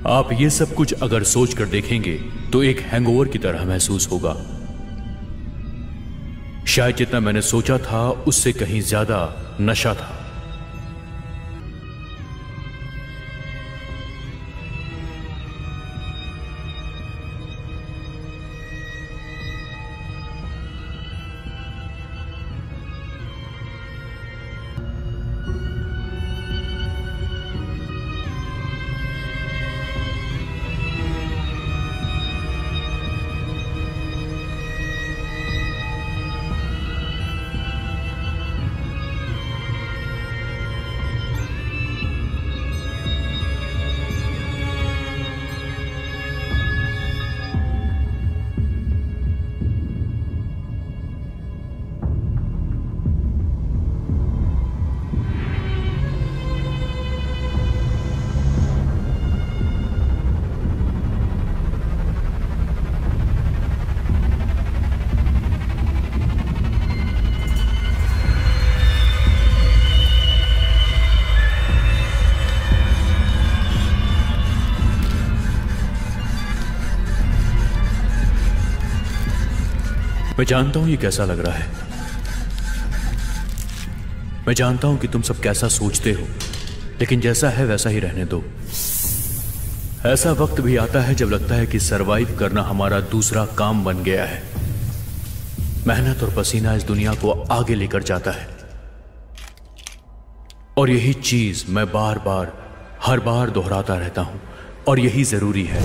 आप ये सब कुछ अगर सोच कर देखेंगे तो एक हैंगओवर की तरह महसूस होगा। शायद जितना मैंने सोचा था उससे कहीं ज्यादा नशा था। मैं जानता हूं ये कैसा लग रहा है। मैं जानता हूं कि तुम सब कैसा सोचते हो, लेकिन जैसा है वैसा ही रहने दो। ऐसा वक्त भी आता है जब लगता है कि सरवाइव करना हमारा दूसरा काम बन गया है। मेहनत और पसीना इस दुनिया को आगे लेकर जाता है, और यही चीज मैं बार बार हर बार दोहराता रहता हूं, और यही जरूरी है।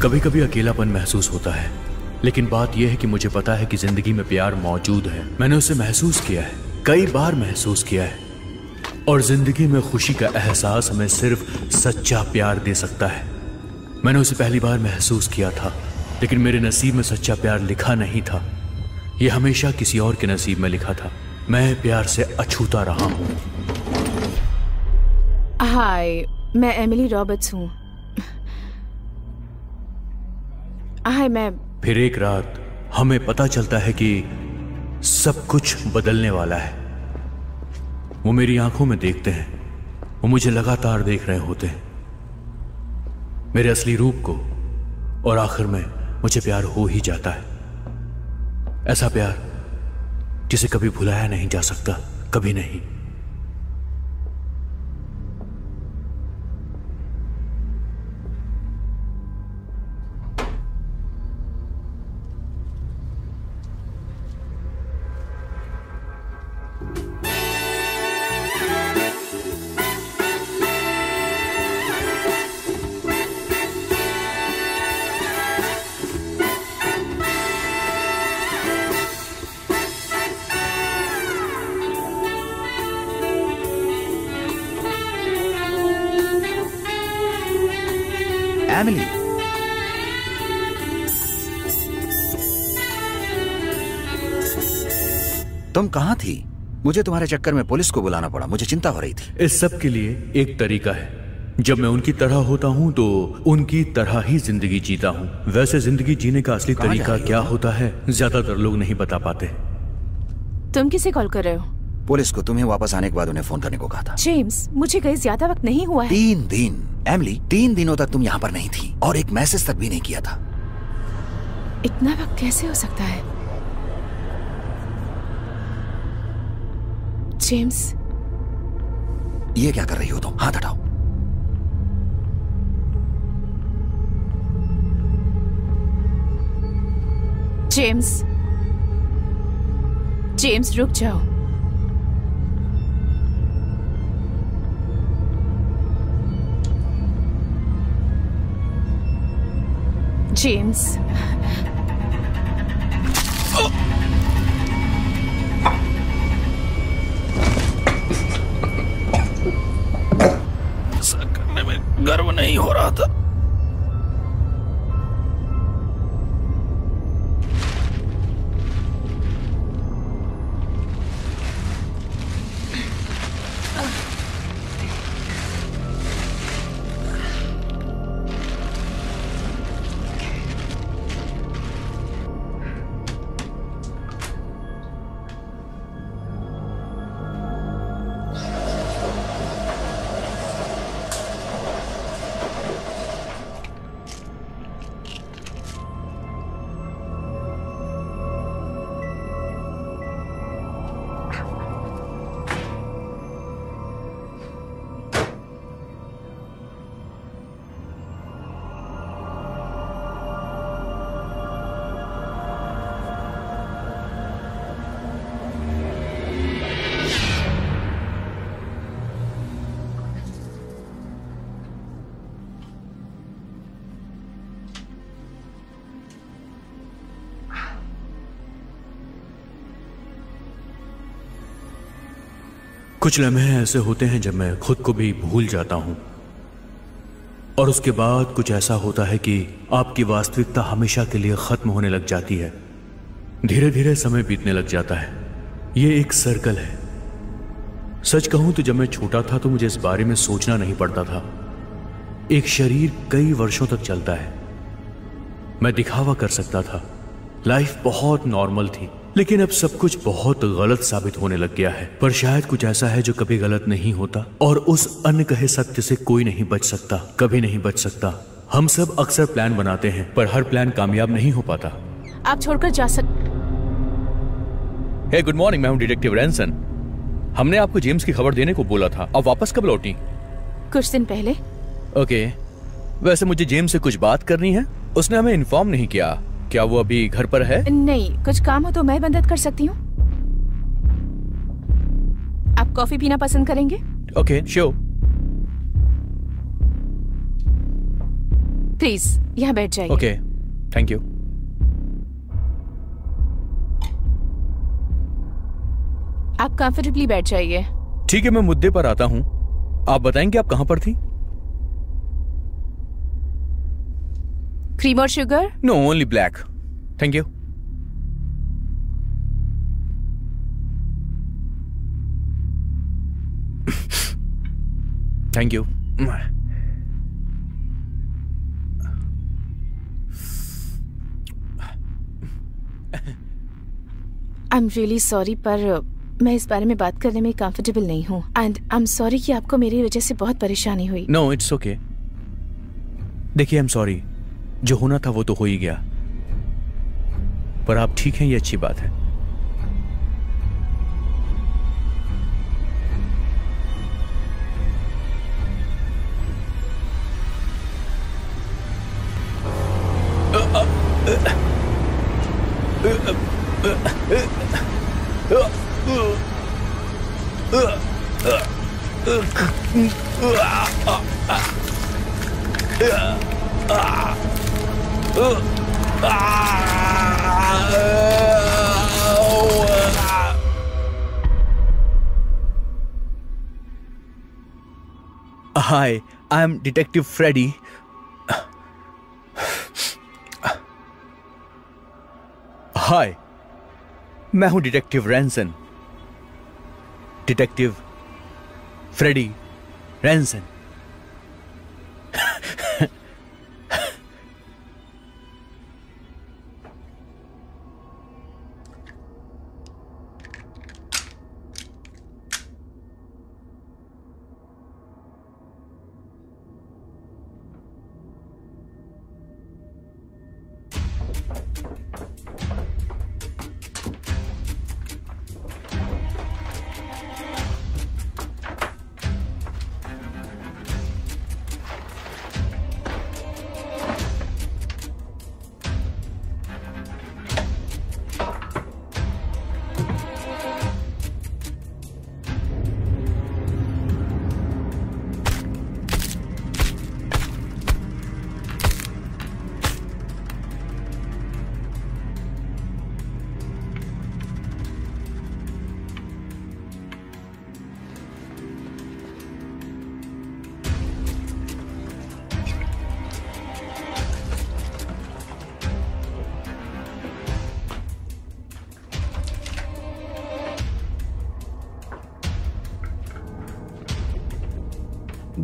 कभी कभी अकेलापन महसूस होता है, लेकिन बात यह है कि मुझे पता है कि जिंदगी में प्यार मौजूद है। मैंने उसे महसूस किया है, कई बार महसूस किया है, और जिंदगी में खुशी का एहसास हमें सिर्फ सच्चा प्यार दे सकता है। मैंने उसे पहली बार महसूस किया था, लेकिन मेरे नसीब में सच्चा प्यार लिखा नहीं था। यह हमेशा किसी और के नसीब में लिखा था। मैं प्यार से अछूता रहा हूं। हाय, मैं एमिली रॉबर्ट्स हूँ। हाय, मैं फिर एक रात हमें पता चलता है कि सब कुछ बदलने वाला है। वो मेरी आंखों में देखते हैं, वो मुझे लगातार देख रहे होते हैं, मेरे असली रूप को, और आखिर में मुझे प्यार हो ही जाता है। ऐसा प्यार जिसे कभी भुलाया नहीं जा सकता, कभी नहीं। एमिली, तुम कहां थी? मुझे तुम्हारे चक्कर में पुलिस को बुलाना पड़ा, मुझे चिंता हो रही थी। इस सब के लिए एक तरीका है। जब मैं उनकी तरह होता हूं तो उनकी तरह ही जिंदगी जीता हूं। वैसे जिंदगी जीने का असली तरीका क्या होता है ज्यादातर लोग नहीं बता पाते। तुम किसे कॉल कर रहे हो? पुलिस को। तुम्हें वापस आने के बाद उन्हें फोन करने को कहा था। जेम्स, मुझे कहीं ज्यादा वक्त नहीं हुआ है। 3 दिन एमिली, 3 दिनों तक तुम यहाँ पर नहीं थी, और एक मैसेज तक भी नहीं किया था। इतना वक्त कैसे हो सकता है? जेम्स, ये क्या कर रही हो तुम? हाथ हटाओ। जेम्स, जेम्स रुक जाओ। जेम्स, ऐसा करने में गर्व नहीं हो रहा था। कुछ लम्हे ऐसे होते हैं जब मैं खुद को भी भूल जाता हूं, और उसके बाद कुछ ऐसा होता है कि आपकी वास्तविकता हमेशा के लिए खत्म होने लग जाती है। धीरे धीरे समय बीतने लग जाता है। ये एक सर्कल है। सच कहूं तो जब मैं छोटा था तो मुझे इस बारे में सोचना नहीं पड़ता था। एक शरीर कई वर्षों तक चलता है। मैं दिखावा कर सकता था। लाइफ बहुत नॉर्मल थी, लेकिन अब सब कुछ बहुत गलत साबित होने लग गया है। पर शायद कुछ ऐसा है जो कभी गलत नहीं होता, और उस अनकहे सत्य से कोई नहीं बच सकता, कभी नहीं बच सकता। हम सब अक्सर प्लान बनाते हैं, पर हर प्लान कामयाब नहीं हो पाता। आप छोड़कर जा हे गुड मॉर्निंग, मैं हूं डिटेक्टिव रैनसन। हमने आपको जेम्स की खबर देने को बोला था। आप वापस कब लौटी? कुछ दिन पहले। ओके, वैसे मुझे जेम्स से कुछ बात करनी है। उसने हमें इन्फॉर्म नहीं किया। क्या वो अभी घर पर है? नहीं, कुछ काम हो तो मैं मदद कर सकती हूँ। आप कॉफी पीना पसंद करेंगे? Okay, sure. प्लीज यहाँ बैठ जाइए। Okay, thank you. आप कंफर्टेबली बैठ जाइए। ठीक है, मैं मुद्दे पर आता हूँ। आप बताएंगे आप कहां पर थी? क्रीम और sugar? No, only black, thank you. Thank you. I am really sorry, पर मैं इस बारे में बात करने में कंफर्टेबल नहीं हूँ। एंड आई एम सॉरी कि आपको मेरी वजह से बहुत परेशानी हुई। No, it's okay. देखिए, आई एम सॉरी। जो होना था वो तो हो ही गया, पर आप ठीक हैं, ये अच्छी बात है। Hi, I'm Detective Freddy. Hi, मैं हूं detective Ranson. Detective Freddy Ranson.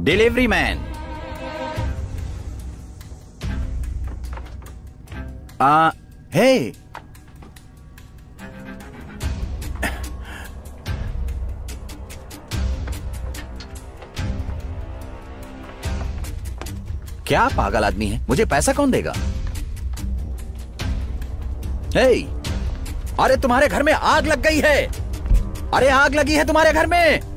Delivery man. Hey, क्या पागल आदमी है? मुझे पैसा कौन देगा? हे, अरे तुम्हारे घर में आग लग गई है। अरे आग लगी है तुम्हारे घर में।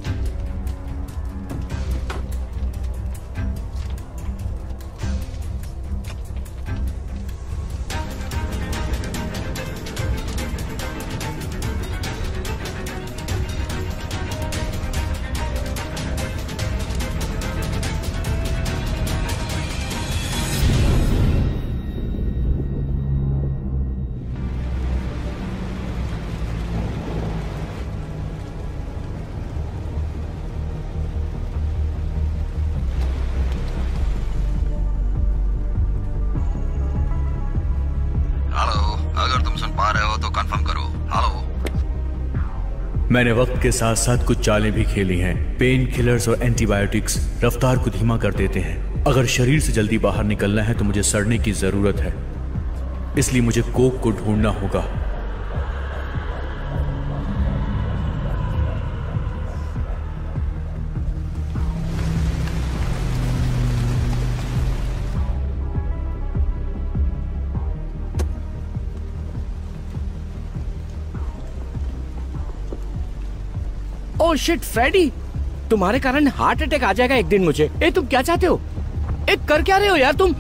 मैंने वक्त के साथ साथ कुछ चालें भी खेली हैं। पेन किलर्स और एंटीबायोटिक्स रफ्तार को धीमा कर देते हैं। अगर शरीर से जल्दी बाहर निकलना है तो मुझे सड़ने की जरूरत है, इसलिए मुझे कोक को ढूंढना होगा। ओह शिट फ्रेडी, तुम्हारे कारण हार्ट अटैक आ जाएगा एक दिन मुझे। ए तुम क्या चाहते हो? एक कर क्या रहे हो यार तुम?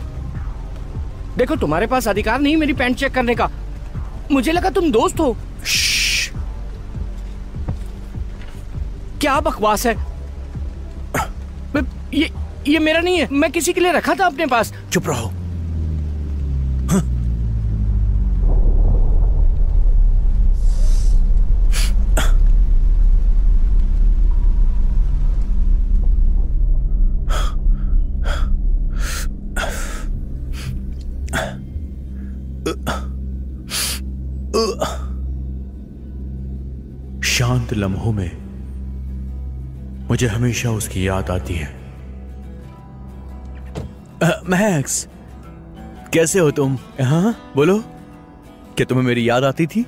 देखो तुम्हारे पास अधिकार नहीं मेरी पैंट चेक करने का। मुझे लगा तुम दोस्त हो। क्या बकवास है? ये मेरा नहीं है, मैं किसी के लिए रखा था अपने पास। चुप रहो। शांत लम्हों में मुझे हमेशा उसकी याद आती है। मैक्स, कैसे हो तुम? हाँ बोलो, क्या तुम्हें मेरी याद आती थी?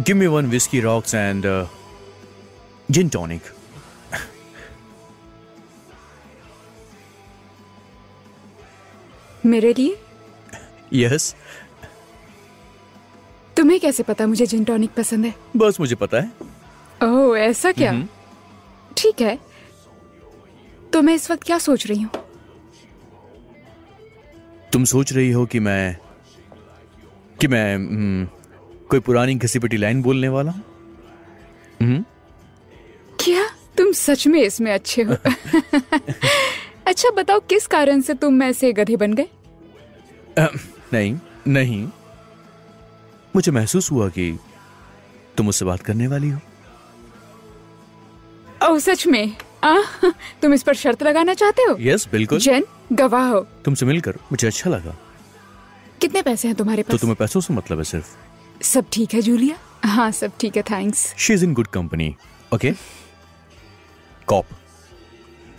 Give me one whiskey rocks and gin tonic. मेरे लिए? Yes. तुम्हें कैसे पता मुझे जिन टॉनिक पसंद है? बस मुझे पता है। ओह ऐसा क्या? ठीक है, तो मैं इस वक्त क्या सोच रही हूँ? तुम सोच रही हो कि मैं कोई पुरानी घसीपिटी लाइन बोलने वाला हूं? क्या तुम सच में इसमें अच्छे हो? अच्छा बताओ, किस कारण से तुम ऐसे गधे बन गए? नहीं, मुझे महसूस हुआ कि तुम मुझसे बात करने वाली हो। ओह सच में? तुम इस पर शर्त लगाना चाहते हो? यस बिल्कुल। जेन, गवाह हो। तुमसे मिलकर मुझे अच्छा लगा। कितने पैसे हैं तुम्हारे पास? तो तुम्हें पैसों से मतलब है सिर्फ? सब ठीक है जूलिया? हाँ सब ठीक है, thanks. She is in good company, okay? Cop,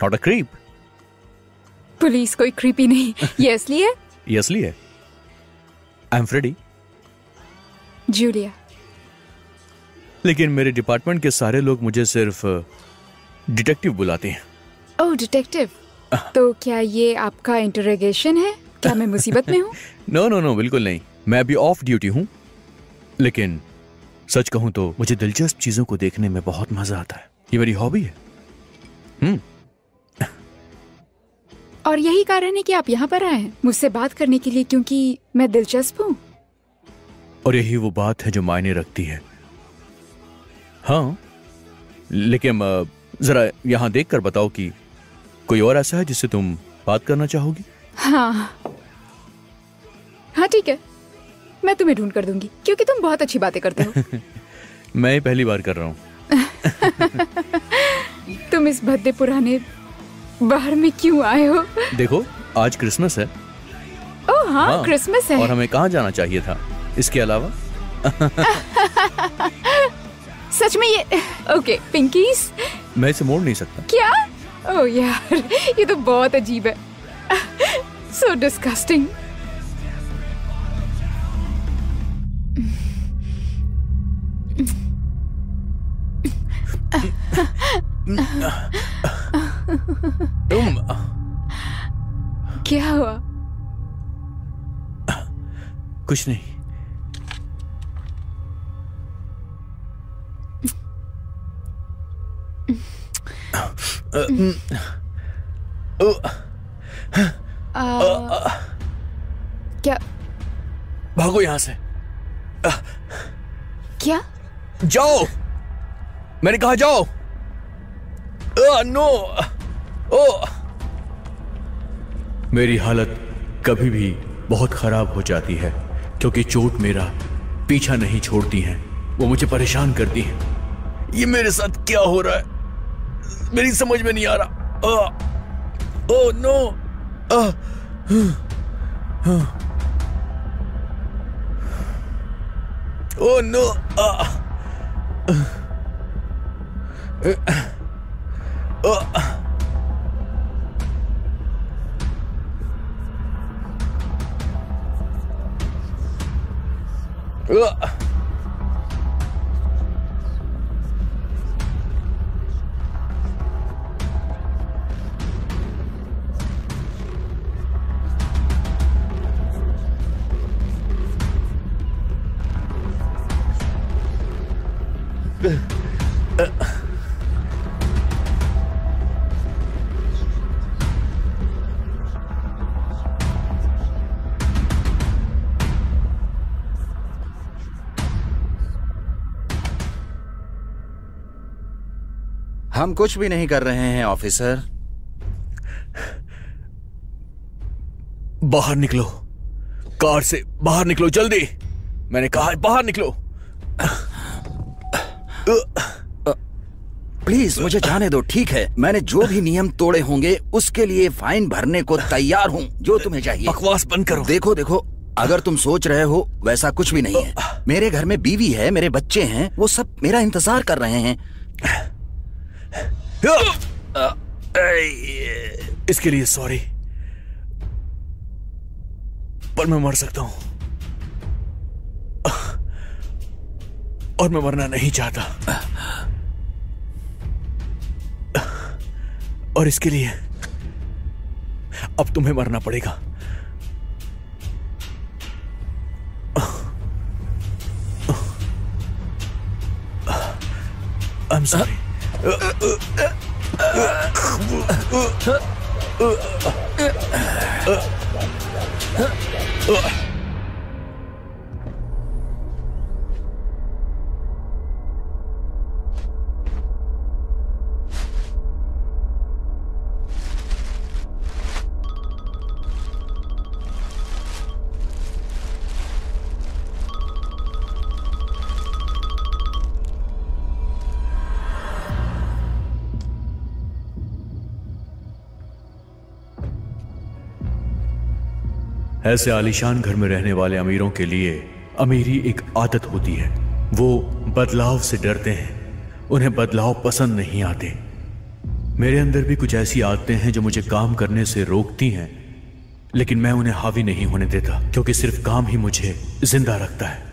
not a creep. Police कोई क्रीपी नहीं। ये असली है? ये असली है। I am Freddy. जूलिया। लेकिन मेरे डिपार्टमेंट के सारे लोग मुझे सिर्फ डिटेक्टिव बुलाते हैं। ओह डिटेक्टिव, तो क्या ये आपका इंटरोगेशन है? क्या मैं मुसीबत में हूँ? नो बिल्कुल नहीं, मैं अभी ऑफ ड्यूटी हूँ। लेकिन सच कहूं तो मुझे दिलचस्प चीजों को देखने में बहुत मजा आता है। ये मेरी हॉबी है। और यही कारण है कि आप यहाँ पर आए हैं मुझसे बात करने के लिए, क्योंकि मैं दिलचस्प हूँ। और यही वो बात है जो मायने रखती है। हाँ, लेकिन जरा यहाँ देखकर बताओ कि कोई और ऐसा है जिससे तुम बात करना चाहोगी? हाँ ठीक है, मैं तुम्हें ढूंढ कर दूंगी, क्योंकि तुम बहुत अच्छी बातें करते हो। मैं पहली बार कर रहा हूँ। तुम इस भद्दे पुराने बाहर में क्यों आए हो? देखो आज क्रिसमस है। ओह हाँ क्रिसमस है। और हमें कहाँ जाना चाहिए था इसके अलावा? सच में ये ओके पिंकीज? मैं इसे मोड़ नहीं सकता। क्या? ओह यार ये तो बहुत अजीब है। So disgusting. क्या हुआ? कुछ नहीं। क्या? भागो यहां से। क्या? जाओ, मैंने कहा जाओ। नो। ओ, मेरी हालत कभी भी बहुत खराब हो जाती है क्योंकि चोट मेरा पीछा नहीं छोड़ती है, वो मुझे परेशान करती है। ये मेरे साथ क्या हो रहा है, मेरी समझ में नहीं आ रहा। Oh no. Oh no. हम कुछ भी नहीं कर रहे हैं ऑफिसर। बाहर निकलो, कार से बाहर निकलो जल्दी, मैंने कहा है बाहर निकलो। प्लीज मुझे जाने दो, ठीक है? मैंने जो भी नियम तोड़े होंगे उसके लिए फाइन भरने को तैयार हूँ, जो तुम्हें चाहिए। बकवास बंद करो। देखो देखो, अगर तुम सोच रहे हो वैसा कुछ भी नहीं है। मेरे घर में बीवी है, मेरे बच्चे हैं, वो सब मेरा इंतजार कर रहे हैं। इसके लिए सॉरी, पर मैं मर सकता हूं और मैं मरना नहीं चाहता, और इसके लिए अब तुम्हें मरना पड़ेगा। I'm sorry. ऐसे आलीशान घर में रहने वाले अमीरों के लिए अमीरी एक आदत होती है। वो बदलाव से डरते हैं, उन्हें बदलाव पसंद नहीं आते। मेरे अंदर भी कुछ ऐसी आदतें हैं जो मुझे काम करने से रोकती हैं, लेकिन मैं उन्हें हावी नहीं होने देता क्योंकि सिर्फ काम ही मुझे जिंदा रखता है।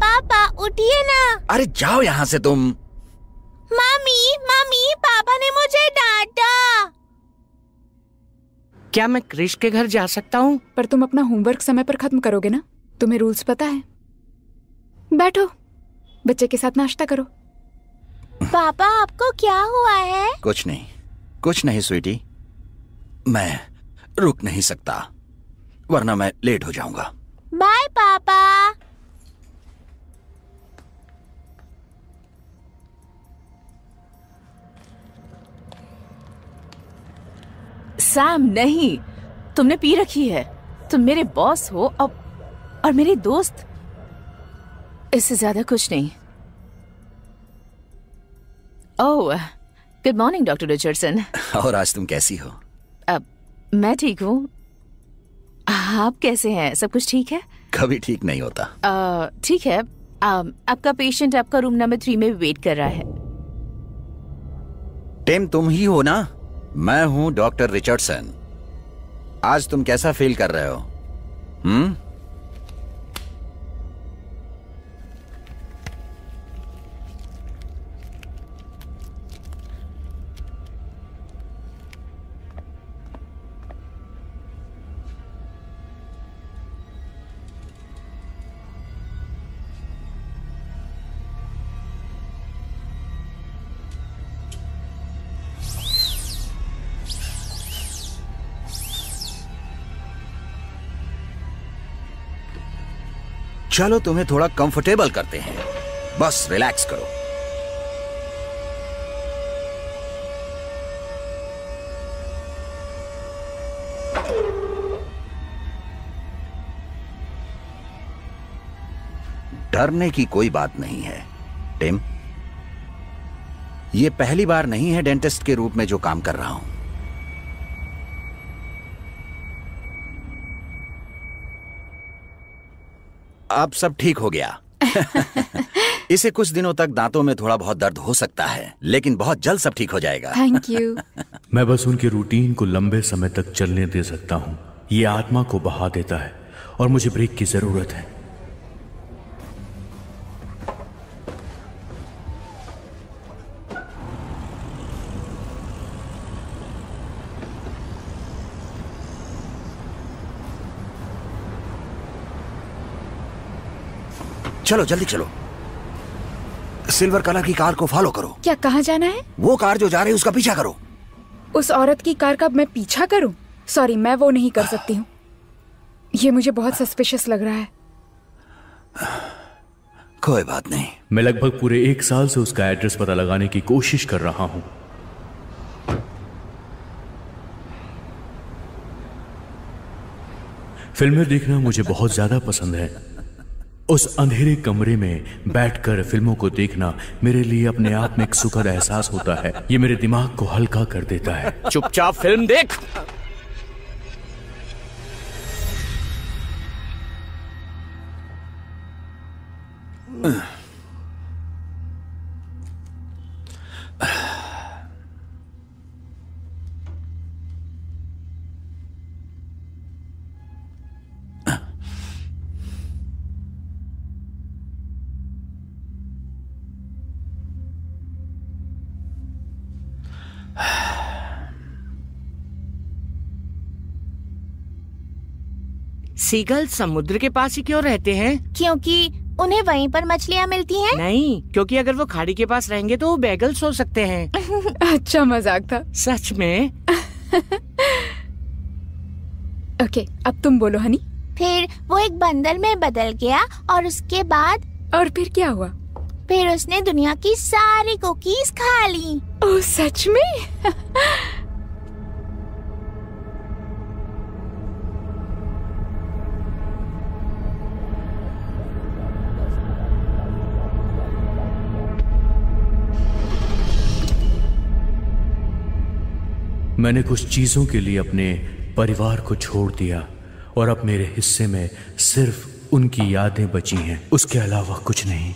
पापा उठिए ना। अरे जाओ यहाँ से तुम। मम्मी मम्मी, पापा ने मुझे डांटा। क्या मैं क्रिश के घर जा सकता हूँ? पर तुम अपना होमवर्क समय पर खत्म करोगे ना? तुम्हें रूल्स पता है। बैठो, बच्चे के साथ नाश्ता करो। पापा आपको क्या हुआ है? कुछ नहीं स्वीटी, मैं रुक नहीं सकता वरना मैं लेट हो जाऊंगा। बाय पापा। सैम नहीं, तुमने पी रखी है। तुम मेरे बॉस हो और मेरी दोस्त, इससे ज्यादा कुछ नहीं। ओह, गुड मॉर्निंग डॉक्टर रिचर्डसन। और आज तुम कैसी हो? मैं ठीक हूँ। आप कैसे हैं? सब कुछ ठीक है? कभी ठीक नहीं होता। ठीक है। आपका पेशेंट आपका रूम नंबर 3 में वेट कर रहा है। टिम, तुम ही हो ना? मैं हूँ डॉक्टर रिचर्डसन। आज तुम कैसा फील कर रहे हो? चलो तुम्हें थोड़ा कंफर्टेबल करते हैं, बस रिलैक्स करो। डरने की कोई बात नहीं है टिम। ये पहली बार नहीं है डेंटिस्ट के रूप में जो काम कर रहा हूं। अब सब ठीक हो गया। इसे कुछ दिनों तक दांतों में थोड़ा बहुत दर्द हो सकता है, लेकिन बहुत जल्द सब ठीक हो जाएगा। Thank you. मैं बस उनके रूटीन को लंबे समय तक चलने दे सकता हूँ। ये आत्मा को बहा देता है और मुझे ब्रेक की जरूरत है। चलो जल्दी चलो। सिल्वर कलर की कार को फॉलो करो। क्या कहाँ जाना है? वो कार जो जा रही है उसका पीछा करो। उस औरत की कार का मैं पीछा करूं? सॉरी, मैं वो नहीं कर सकती हूँ। ये मुझे बहुत सस्पिशियस लग रहा है। कोई बात नहीं। मैं लगभग पूरे 1 साल से उसका एड्रेस पता लगाने की कोशिश कर रहा हूँ। फिल्में देखना मुझे बहुत ज्यादा पसंद है। उस अंधेरे कमरे में बैठकर फिल्मों को देखना मेरे लिए अपने आप में एक सुखद एहसास होता है। ये मेरे दिमाग को हल्का कर देता है। चुपचाप फिल्म देख। सीगल समुद्र के पास ही क्यों रहते हैं? क्योंकि उन्हें वहीं पर मछलियाँ मिलती हैं। नहीं, क्योंकि अगर वो खाड़ी के पास रहेंगे तो वो बैगल्स हो सकते हैं। अच्छा मजाक था। सच में? ओके, अब तुम बोलो हनी। फिर वो एक बंदर में बदल गया और उसके बाद? और फिर क्या हुआ? फिर उसने दुनिया की सारी कुकीज खा ली। ओह सच में? मैंने कुछ चीजों के लिए अपने परिवार को छोड़ दिया और अब मेरे हिस्से में सिर्फ उनकी यादें बची हैं, उसके अलावा कुछ नहीं।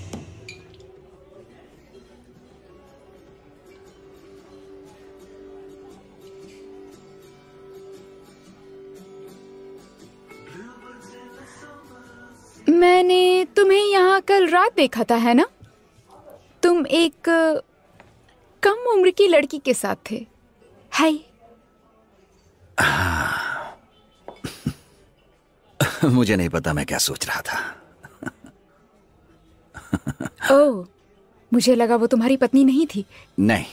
मैंने तुम्हें यहाँ कल रात देखा था, है ना? तुम एक कम उम्र की लड़की के साथ थे। हाय। मुझे नहीं पता मैं क्या सोच रहा था। ओह, मुझे लगा वो तुम्हारी पत्नी नहीं थी। नहीं,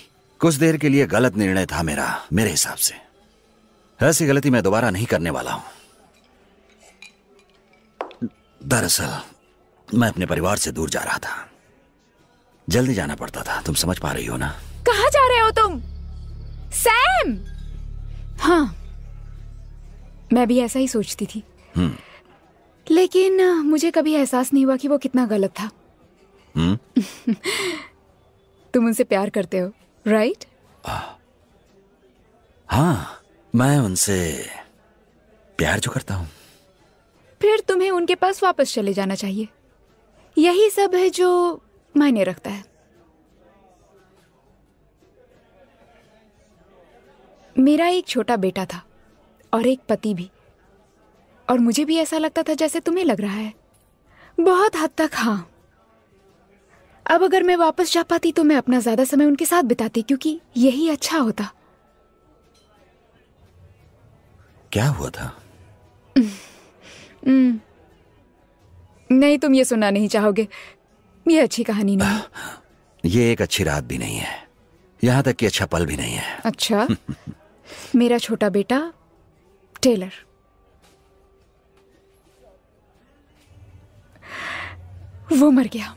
कुछ देर के लिए गलत निर्णय था मेरे हिसाब से। ऐसी गलती मैं दोबारा नहीं करने वाला हूं। दरअसल मैं अपने परिवार से दूर जा रहा था। जल्दी जाना पड़ता था, तुम समझ पा रही हो ना? कहाँ जा रहे हो तुम? सैम! हाँ, मैं भी ऐसा ही सोचती थी, लेकिन मुझे कभी एहसास नहीं हुआ कि वो कितना गलत था। तुम उनसे प्यार करते हो, राइट? हाँ, मैं उनसे प्यार जो करता हूँ। फिर तुम्हें उनके पास वापस चले जाना चाहिए। यही सब है जो मायने रखता है। मेरा एक छोटा बेटा था और एक पति भी, और मुझे भी ऐसा लगता था जैसे तुम्हें लग रहा है। बहुत हद तक हाँ। अब अगर मैं वापस जा पाती तो मैं अपना ज्यादा समय उनके साथ बिताती, क्योंकि यही अच्छा होता। क्या हुआ था? नहीं, तुम ये सुनना नहीं चाहोगे। ये अच्छी कहानी नहीं। ये एक अच्छी रात भी नहीं है, यहां तक कि अच्छा पल भी नहीं है। अच्छा। मेरा छोटा बेटा टेलर, वो मर गया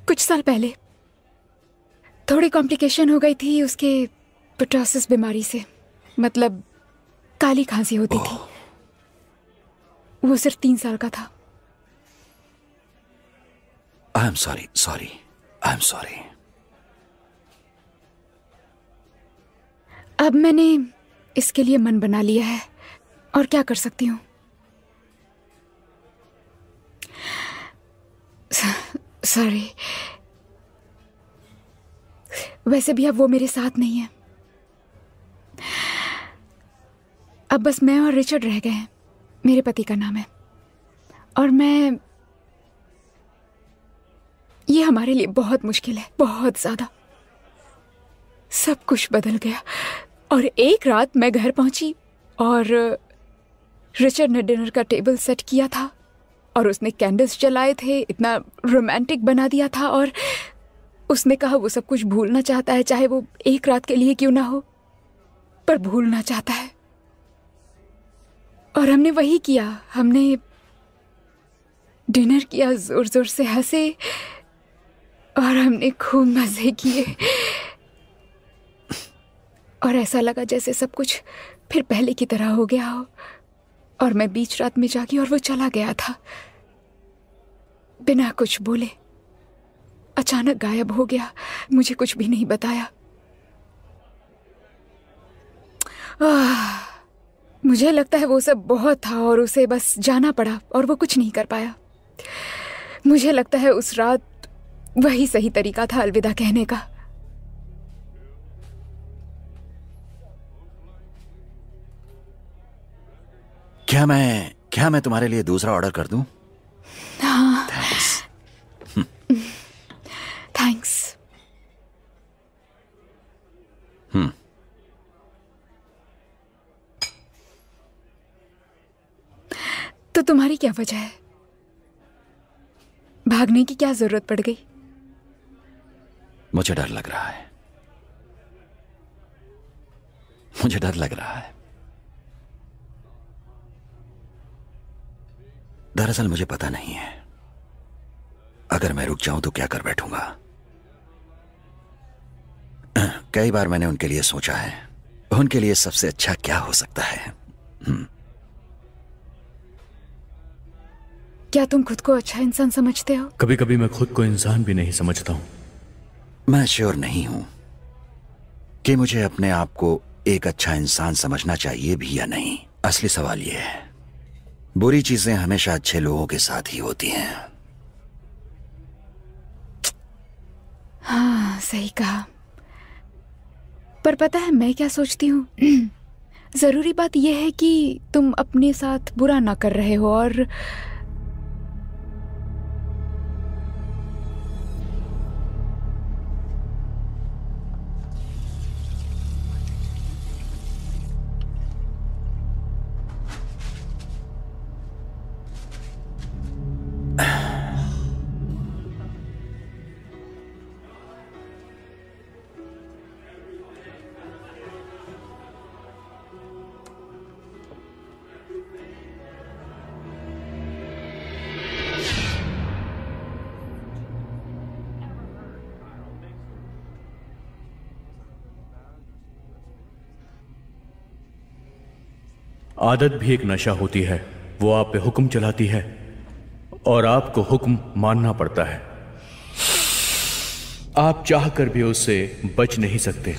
कुछ साल पहले। थोड़ी कॉम्प्लिकेशन हो गई थी उसके पिटोसिस बीमारी से, मतलब काली खांसी होती थी। वो सिर्फ 3 साल का था। I am sorry, I am sorry. अब मैंने इसके लिए मन बना लिया है, और क्या कर सकती हूँ। सॉरी। वैसे भी अब वो मेरे साथ नहीं है। अब बस मैं और रिचर्ड रह गए हैं। मेरे पति का नाम है, और ये हमारे लिए बहुत मुश्किल है, बहुत ज्यादा। सब कुछ बदल गया, और एक रात मैं घर पहुंची और रिचर्ड ने डिनर का टेबल सेट किया था, और उसने कैंडल्स जलाए थे, इतना रोमांटिक बना दिया था, और उसने कहा वो सब कुछ भूलना चाहता है, चाहे वो एक रात के लिए क्यों ना हो, पर भूलना चाहता है। और हमने वही किया। हमने डिनर किया, जोर जोर से हंसे, और हमने खूब मजे किए, और ऐसा लगा जैसे सब कुछ फिर पहले की तरह हो गया हो। और मैं बीच रात में जागी और वो चला गया था बिना कुछ बोले। अचानक गायब हो गया, मुझे कुछ भी नहीं बताया। मुझे लगता है वो सब बहुत था और उसे बस जाना पड़ा, और वो कुछ नहीं कर पाया। मुझे लगता है उस रात वही सही तरीका था अलविदा कहने का। क्या मैं तुम्हारे लिए दूसरा ऑर्डर कर दूं? हाँ। थैंक्स। थैंक्स। तो तुम्हारी क्या वजह है? भागने की क्या जरूरत पड़ गई? मुझे डर लग रहा है। मुझे डर लग रहा है। दरअसल मुझे पता नहीं है, अगर मैं रुक जाऊं तो क्या कर बैठूंगा। कई बार मैंने उनके लिए सोचा है, उनके लिए सबसे अच्छा क्या हो सकता है। क्या तुम खुद को अच्छा इंसान समझते हो? कभी कभी मैं खुद को इंसान भी नहीं समझता हूं। मैं श्योर नहीं हूं कि मुझे अपने आप को एक अच्छा इंसान समझना चाहिए भी या नहीं। असली सवाल यह है, बुरी चीजें हमेशा अच्छे लोगों के साथ ही होती हैं। हाँ, सही कहा। पर पता है मैं क्या सोचती हूँ? जरूरी बात यह है कि तुम अपने साथ बुरा ना कर रहे हो, और आदत भी एक नशा होती है, वो आप पे हुक्म चलाती है और आपको हुक्म मानना पड़ता है। आप चाह कर भी उससे बच नहीं सकते।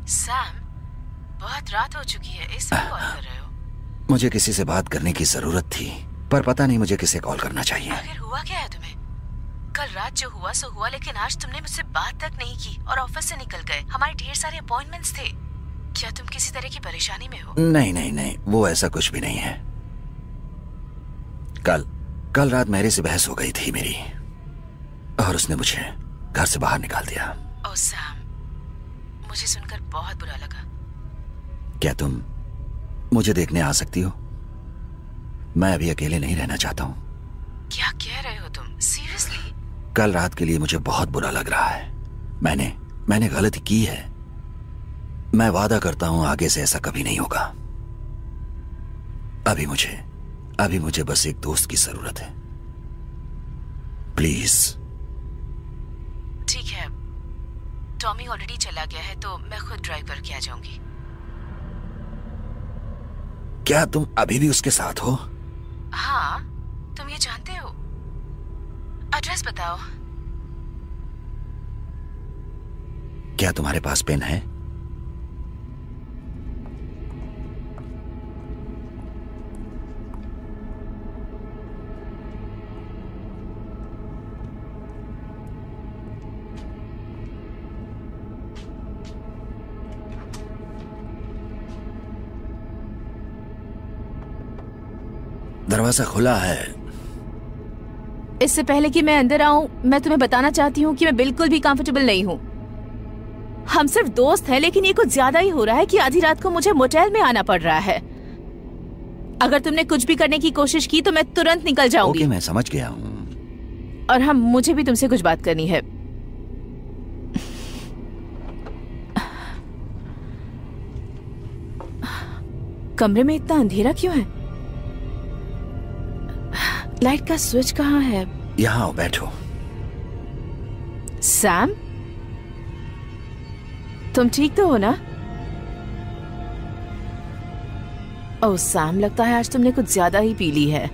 सैम, बहुत रात हो चुकी है, इस वक्त कॉल कर रहे हो? मुझे किसी से बात करने की जरूरत थी, पर पता नहीं मुझे किसे कॉल करना चाहिए। आखिर हुआ क्या है तुम्हें? कल रात जो हुआ सो हुआ, लेकिन आज तुमने मुझसे बात तक नहीं की और ऑफिस से निकल गए। हमारे ढेर सारे अपॉइंटमेंट्स थे। क्या तुम किसी तरह की परेशानी में हो? नहीं नहीं नहीं, वो ऐसा कुछ भी नहीं है। कल रात मेरे से बहस हो गई थी मेरी, और उसने मुझे घर से बाहर निकाल दिया। ओह सैम, मुझे सुनकर बहुत बुरा लगा। क्या तुम मुझे देखने आ सकती हो? मैं अभी अकेले नहीं रहना चाहता हूँ। क्या कह रहे हो तुम? सीरियसली? कल रात के लिए मुझे बहुत बुरा लग रहा है। मैंने गलती की है। मैं वादा करता हूं आगे से ऐसा कभी नहीं होगा। अभी मुझे बस एक दोस्त की जरूरत है। प्लीज। ठीक है, टॉमी ऑलरेडी चला गया है तो मैं खुद ड्राइव करके आ जाऊंगी। क्या तुम अभी भी उसके साथ हो? हाँ, तुम ये जानते हो। एड्रेस बताओ। क्या तुम्हारे पास पेन है? दरवाजा खुला है। इससे पहले कि मैं अंदर आऊं, मैं तुम्हें बताना चाहती हूँ कि मैं बिल्कुल भी कंफर्टेबल नहीं हूँ। हम सिर्फ दोस्त हैं, लेकिन ये कुछ ज्यादा ही हो रहा है कि आधी रात को मुझे मोटेल में आना पड़ रहा है। अगर तुमने कुछ भी करने की कोशिश की तो मैं तुरंत निकल जाऊंगी। ओके, मैं समझ गया हूँ। और हाँ, मुझे भी तुमसे कुछ बात करनी है। कमरे में इतना अंधेरा क्यों है? लाइट का स्विच कहाँ है? यहाँ आओ, बैठो। सैम, तुम ठीक तो हो ना? ओह सैम, लगता है आज तुमने कुछ ज्यादा ही पी ली है।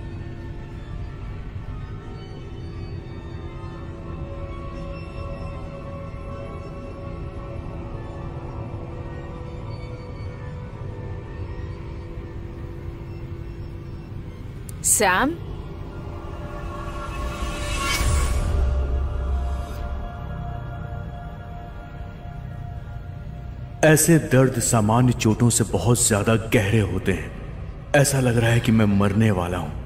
सैम, ऐसे दर्द सामान्य चोटों से बहुत ज्यादा गहरे होते हैं। ऐसा लग रहा है कि मैं मरने वाला हूं।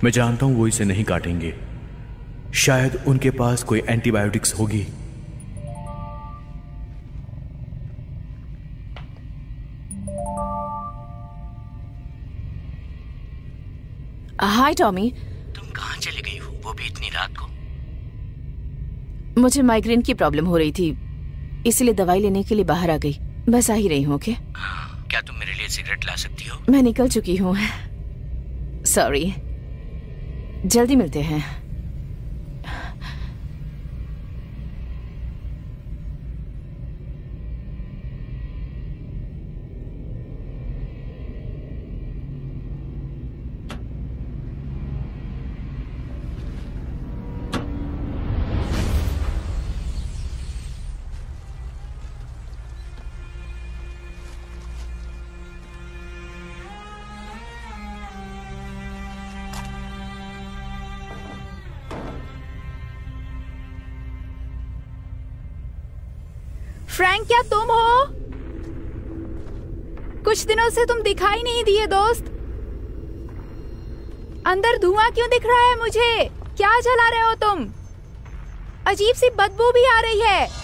मैं जानता हूं वो इसे नहीं काटेंगे। शायद उनके पास कोई एंटीबायोटिक्स होगी। हाय टॉमी। तुम कहाँ चली गई हो, वो भी इतनी रात को? मुझे माइग्रेन की प्रॉब्लम हो रही थी, इसलिए दवाई लेने के लिए बाहर आ गई। बस आ ही रही हूँ। ओके? क्या तुम मेरे लिए सिगरेट ला सकती हो? मैं निकल चुकी हूँ। सॉरी, जल्दी मिलते हैं। फ्रैंक, क्या तुम हो? कुछ दिनों से तुम दिखाई नहीं दिए दोस्त। अंदर धुआं क्यों दिख रहा है मुझे? क्या जला रहे हो तुम? अजीब सी बदबू भी आ रही है।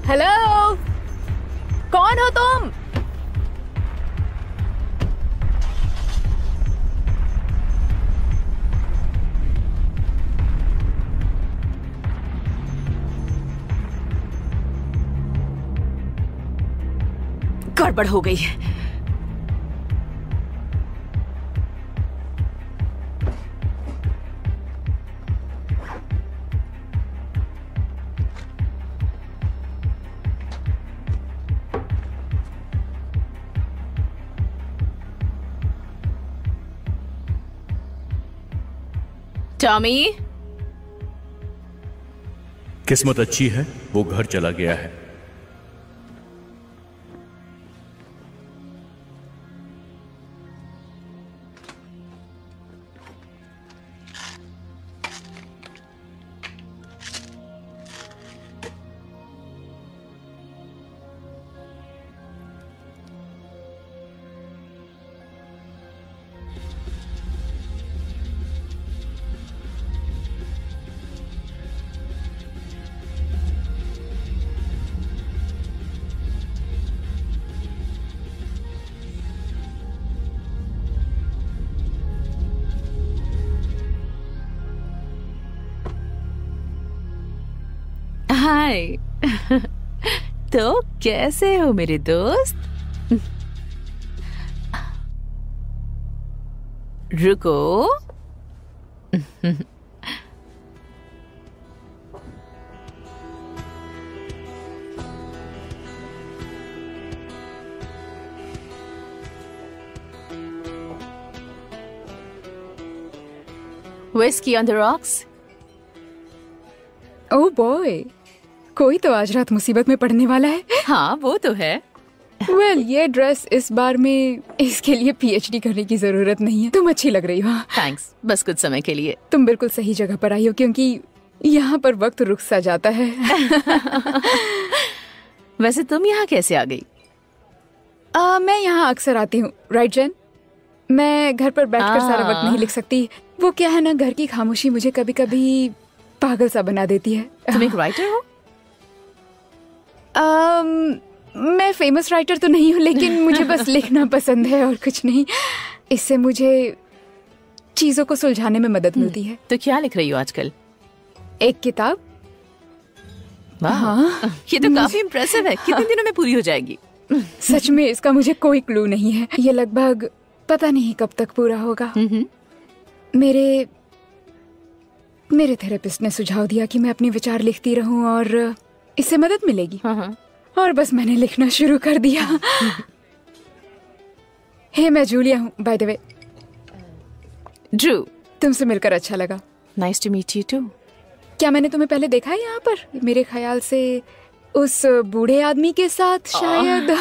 हेलो, कौन हो तुम? गड़बड़ हो गई है। टॉमी, किस्मत अच्छी है, वो घर चला गया है। हाय। तो कैसे हो मेरे दोस्त? रुको। Whiskey on the rocks? Oh boy, कोई तो आज रात मुसीबत में पड़ने वाला है। हाँ, वो तो है। वेल, ये ड्रेस इस बार में इसके लिए पीएचडी करने की जरूरत नहीं है। तुम अच्छी लग रही हो। थैंक्स, बस कुछ समय के लिए। तुम बिल्कुल सही जगह पर आई हो, क्योंकि यहाँ पर वक्त रुक सा जाता है। वैसे तुम यहाँ कैसे आ गई? मैं यहाँ अक्सर आती हूँ, राइट जेन? मैं घर पर बैठकर सारा वक्त नहीं लिख सकती। वो क्या है ना, घर की खामोशी मुझे कभी कभी पागल सा बना देती है। तुम एक राइटर हो? मैं फेमस राइटर तो नहीं हूँ, लेकिन मुझे बस लिखना पसंद है और कुछ नहीं। इससे मुझे चीजों को सुलझाने में मदद मिलती है। तो क्या लिख रही हो आजकल? एक किताब। हाँ, ये तो काफी इम्प्रेसिव है। कितने दिनों में पूरी हो जाएगी? सच में इसका मुझे कोई क्लू नहीं है। ये लगभग पता नहीं कब तक पूरा होगा। मेरे थेरेपिस्ट ने सुझाव दिया कि मैं अपने विचार लिखती रहूं और इससे मदद मिलेगी। और बस मैंने लिखना शुरू कर दिया। हे, मैं जूलिया हूँ, बाय द वे। ड्रू, तुमसे मिलकर अच्छा लगा। Nice to meet you too. क्या मैंने तुम्हें पहले देखा है यहाँ पर? मेरे ख्याल से उस बूढ़े आदमी के साथ शायद।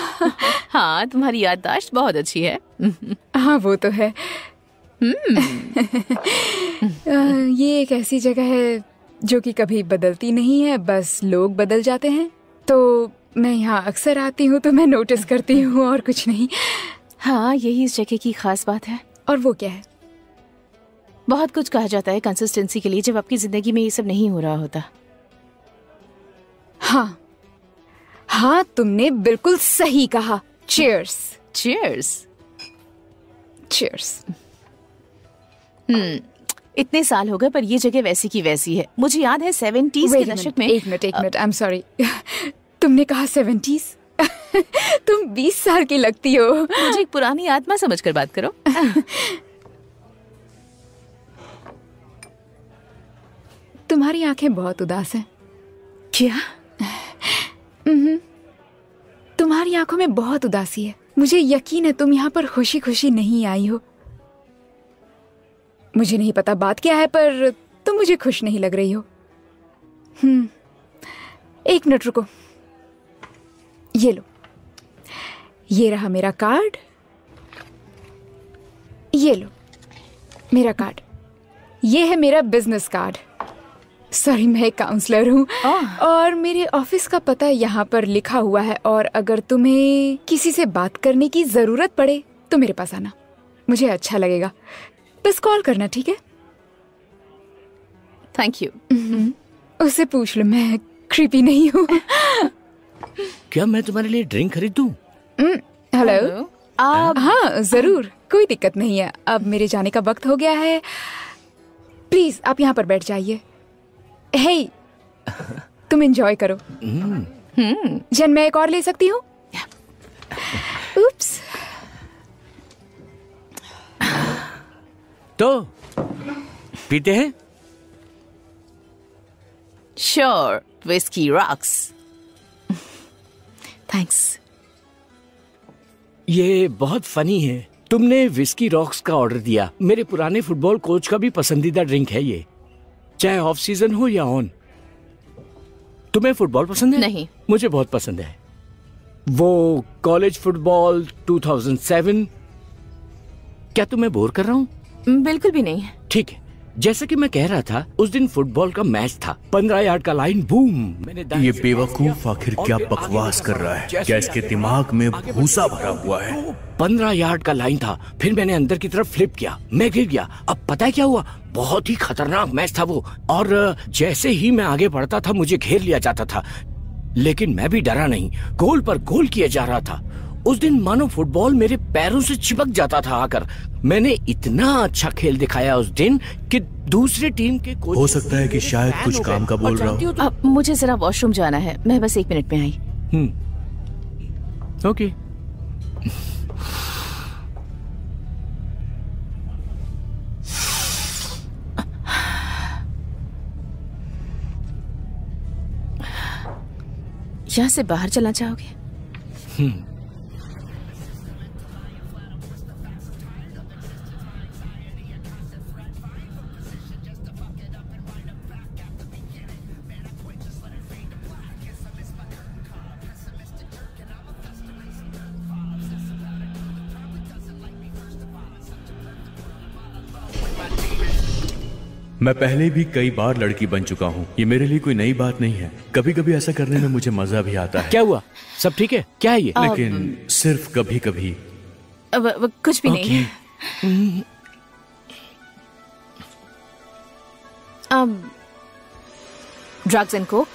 हाँ, तुम्हारी याददाश्त बहुत अच्छी है। हाँ, वो तो है। ये एक ऐसी जगह है जो कि कभी बदलती नहीं है, बस लोग बदल जाते हैं। तो मैं यहाँ अक्सर आती हूँ, तो मैं नोटिस करती हूँ और कुछ नहीं। हाँ, यही इस जगह की खास बात है। और वो क्या है? बहुत कुछ कहा जाता है कंसिस्टेंसी के लिए, जब आपकी जिंदगी में ये सब नहीं हो रहा होता। हाँ हाँ, तुमने बिल्कुल सही कहा। चीयर्स। चीयर्स। चीयर्स। इतने साल हो गए, पर ये जगह वैसी की वैसी है। मुझे याद है 70s के दशक में। एक मिनट, आई एम सॉरी। तुमने कहा 70s? तुम 20 साल की लगती हो। मुझे एक पुरानी आत्मा समझकर बात करो। तुम्हारी आंखें बहुत उदास हैं। क्या? आंखों में बहुत उदासी है। मुझे यकीन है तुम यहाँ पर खुशी खुशी नहीं आई हो। मुझे नहीं पता बात क्या है, पर तुम मुझे खुश नहीं लग रही हो। एक मिनट रुको, ये लो, ये रहा मेरा कार्ड, ये लो मेरा कार्ड, ये है मेरा बिजनेस कार्ड। सॉरी, मैं एक काउंसलर हूँ और मेरे ऑफिस का पता यहाँ पर लिखा हुआ है, और अगर तुम्हें किसी से बात करने की जरूरत पड़े तो मेरे पास आना, मुझे अच्छा लगेगा। बस कॉल करना, ठीक है? Thank you. उससे पूछ लो, मैं क्रीपी नहीं हूँ। क्या मैं तुम्हारे लिए ड्रिंक खरीद दूं? हेलो। हाँ जरूर, कोई दिक्कत नहीं है। अब मेरे जाने का वक्त हो गया है, प्लीज आप यहाँ पर बैठ जाइए। हे, तुम एंजॉय करो। जन, मैं एक और ले सकती हूँ? उप्स। तो पीते हैं? Sure, whisky rocks. थैंक्स। ये बहुत फनी है, तुमने विस्की रॉक्स का ऑर्डर दिया। मेरे पुराने फुटबॉल कोच का भी पसंदीदा ड्रिंक है ये, चाहे ऑफ सीजन हो या ऑन। तुम्हें फुटबॉल पसंद है? नहीं। मुझे बहुत पसंद है। वो कॉलेज फुटबॉल 2007। क्या तुम्हें बोर कर रहा हूँ? बिल्कुल भी नहीं। ठीक है, जैसा कि मैं कह रहा था, उस दिन फुटबॉल का मैच था। 15 यार्ड का लाइन, बूम। मैंने ये बेवकूफ आखिर क्या बकवास कर रहा है? क्या इसके दिमाग में भूसा भरा हुआ है? 15 यार्ड का लाइन था, फिर मैंने अंदर की तरफ फ्लिप किया, मैं गिर गया। अब पता है क्या हुआ? बहुत ही खतरनाक मैच था वो, और जैसे ही मैं आगे बढ़ता था मुझे घेर लिया जाता था, लेकिन मैं भी डरा नहीं। गोल पर गोल किया जा रहा था। उस दिन मानो फुटबॉल मेरे पैरों से चिपक जाता था आकर। मैंने इतना अच्छा खेल दिखाया उस दिन कि दूसरे टीम के कोच हो सकता है कि शायद कुछ काम का बोल रहा हूँ। अब मुझे जरा वॉशरूम जाना है, मैं बस 1 मिनट में आई। ओके। यहाँ से बाहर चलना चाहोगे? मैं पहले भी कई बार लड़की बन चुका हूँ, ये मेरे लिए कोई नई बात नहीं है। कभी कभी ऐसा करने में मुझे मजा भी आता है। क्या हुआ? सब ठीक है? क्या है ये? लेकिन सिर्फ कभी कभी। कुछ भी नहीं है। Drugs and Coke?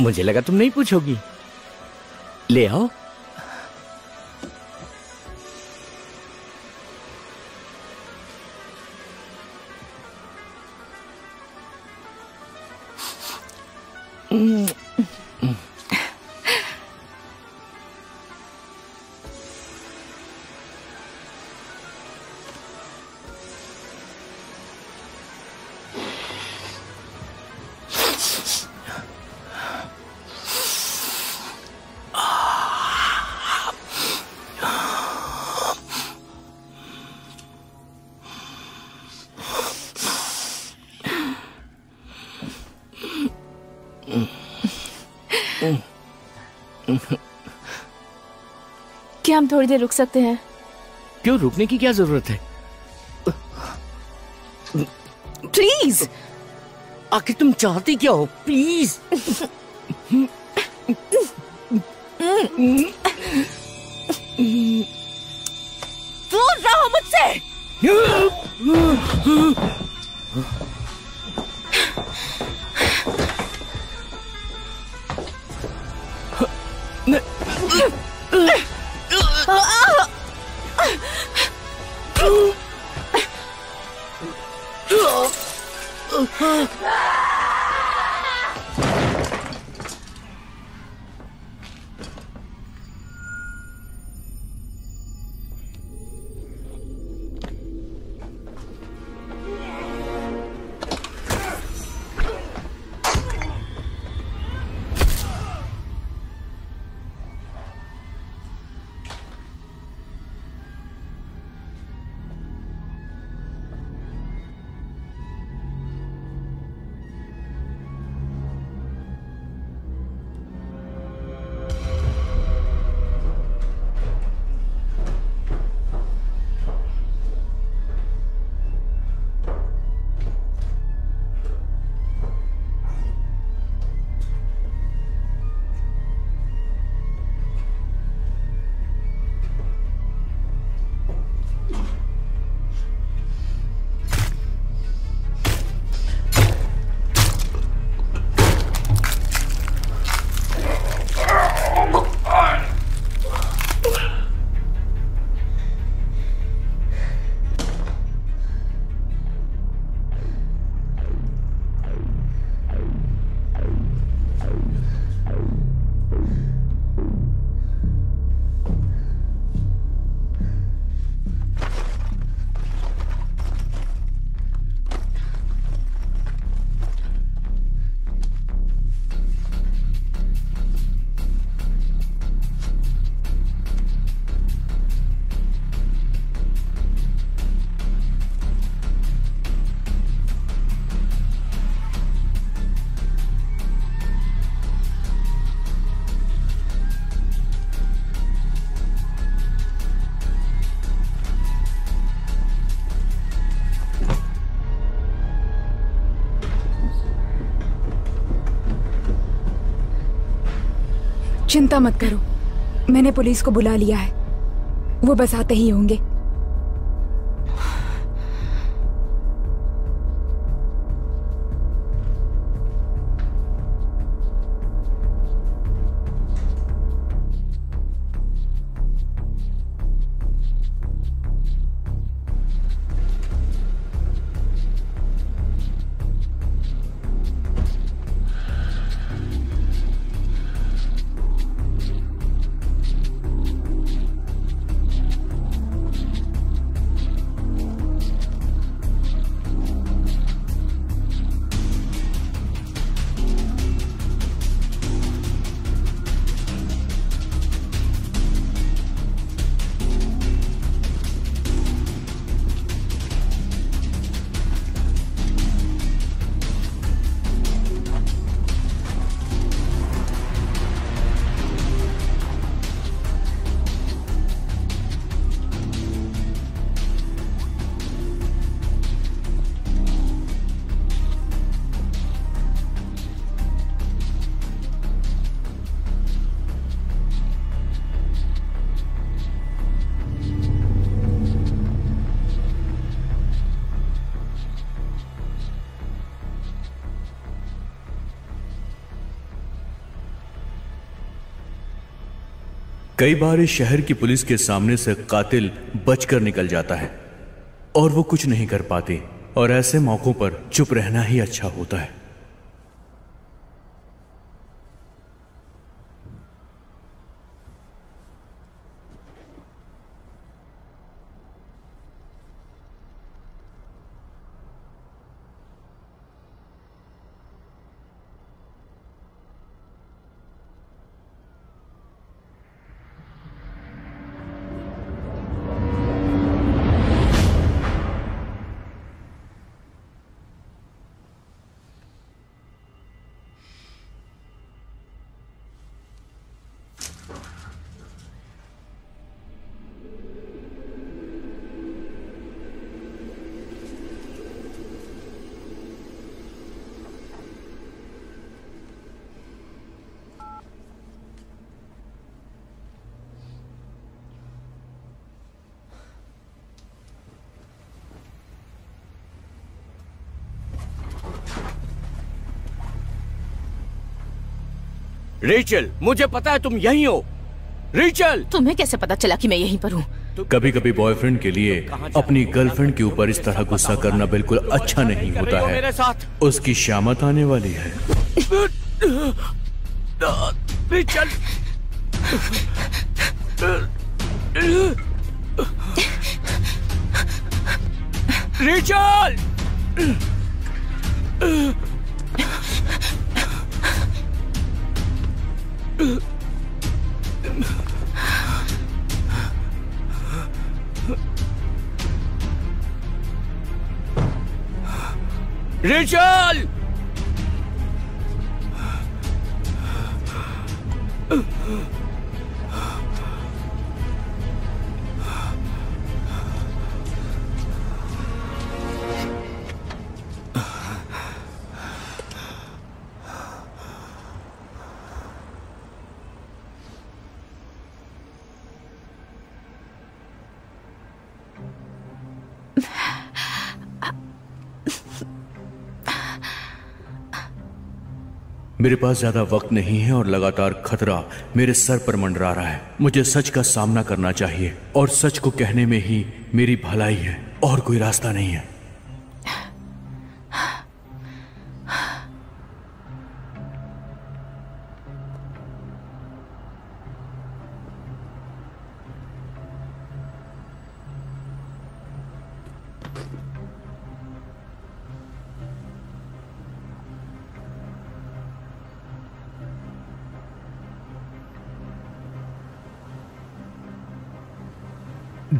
मुझे लगा तुम नहीं पूछोगी। ले आओ। क्या हम थोड़ी देर रुक सकते हैं? क्यों, रुकने की क्या जरूरत है? प्लीज। आखिर तुम चाहती क्या हो? प्लीज। दूर रहो मुझसे। चिंता मत करो, मैंने पुलिस को बुला लिया है, वो बस आते ही होंगे। कई बार इस शहर की पुलिस के सामने से कातिल बचकर निकल जाता है और वो कुछ नहीं कर पाती, और ऐसे मौकों पर चुप रहना ही अच्छा होता है। रेचल, मुझे पता है तुम यहीं हो। रेचल, तुम्हें कैसे पता चला कि मैं यहीं पर हूँ? कभी कभी बॉयफ्रेंड के लिए अपनी गर्लफ्रेंड के ऊपर इस तरह गुस्सा करना बिल्कुल अच्छा नहीं होता है। मेरे साथ उसकी शामत आने वाली है। रेचल, रेचल, रेचल, मेरे पास ज्यादा वक्त नहीं है और लगातार खतरा मेरे सर पर मंडरा रहा है। मुझे सच का सामना करना चाहिए और सच को कहने में ही मेरी भलाई है और कोई रास्ता नहीं है।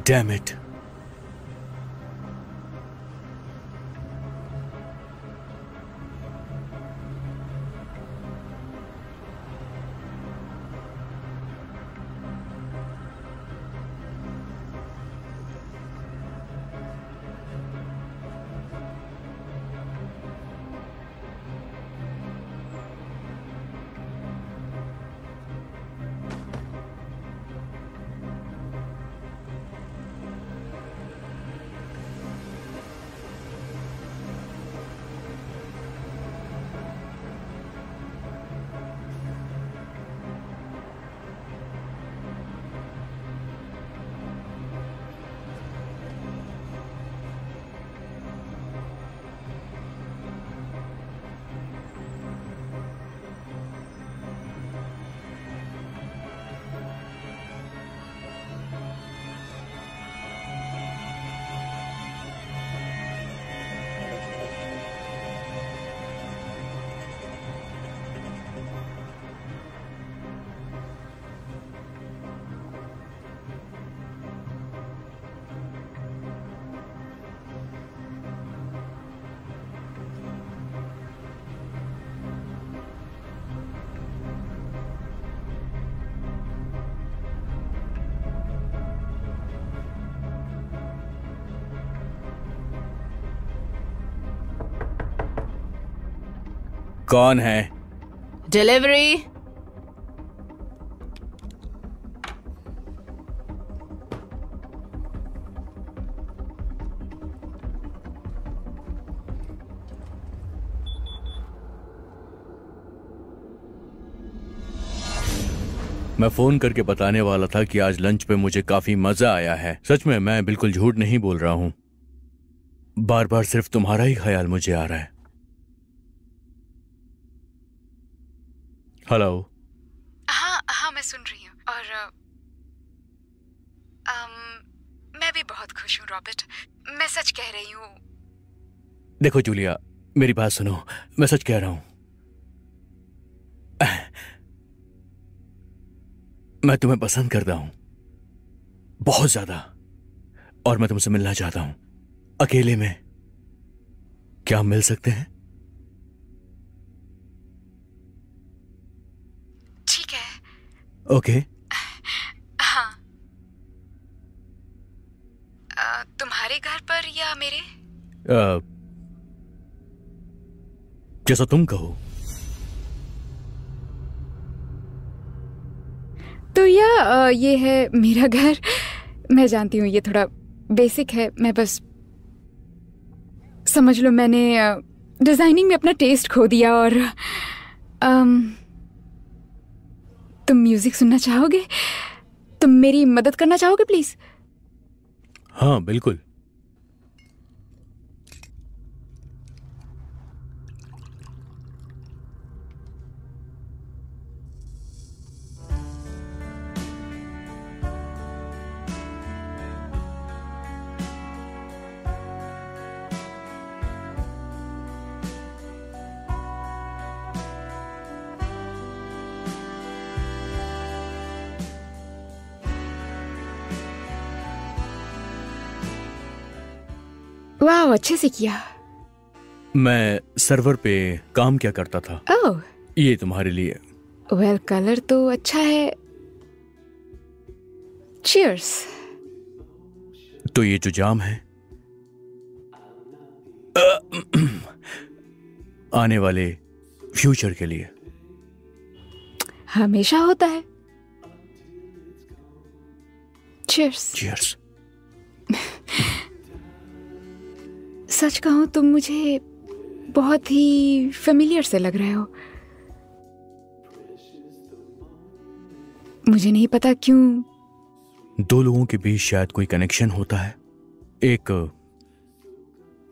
Damn it. कौन है? डिलीवरी। मैं फोन करके बताने वाला था कि आज लंच पे मुझे काफी मजा आया है। सच में, मैं बिल्कुल झूठ नहीं बोल रहा हूं। बार बार सिर्फ तुम्हारा ही ख्याल मुझे आ रहा है। हेलो। हाँ हाँ, मैं सुन रही हूँ। और मैं भी बहुत खुश हूँ रॉबर्ट। मैं सच कह रही हूँ। देखो जूलिया, मेरी बात सुनो। मैं सच कह रहा हूं। मैं तुम्हें पसंद करता हूं, बहुत ज्यादा। और मैं तुमसे मिलना चाहता हूं, अकेले में। क्या हम मिल सकते हैं? ठीक है। ओके। हाँ। तुम्हारे घर पर या मेरे? जैसा तुम कहो। तो ये है मेरा घर। मैं जानती हूँ ये थोड़ा बेसिक है। मैं बस, समझ लो मैंने डिजाइनिंग में अपना टेस्ट खो दिया। और तुम म्यूजिक सुनना चाहोगे? तुम मेरी मदद करना चाहोगे प्लीज? हाँ बिल्कुल। वाह, अच्छे से किया। मैं सर्वर पे काम क्या करता था। ओह, ये तुम्हारे लिए। वेल, कलर तो अच्छा है। चीयर्स। तो ये जो जाम है, आने वाले फ्यूचर के लिए। हमेशा होता है। चीयर्स। चीयर्स। सच कहूं, तुम मुझे बहुत ही फेमिलियर से लग रहे हो। मुझे नहीं पता क्यों। दो लोगों के बीच शायद कोई कनेक्शन होता है, एक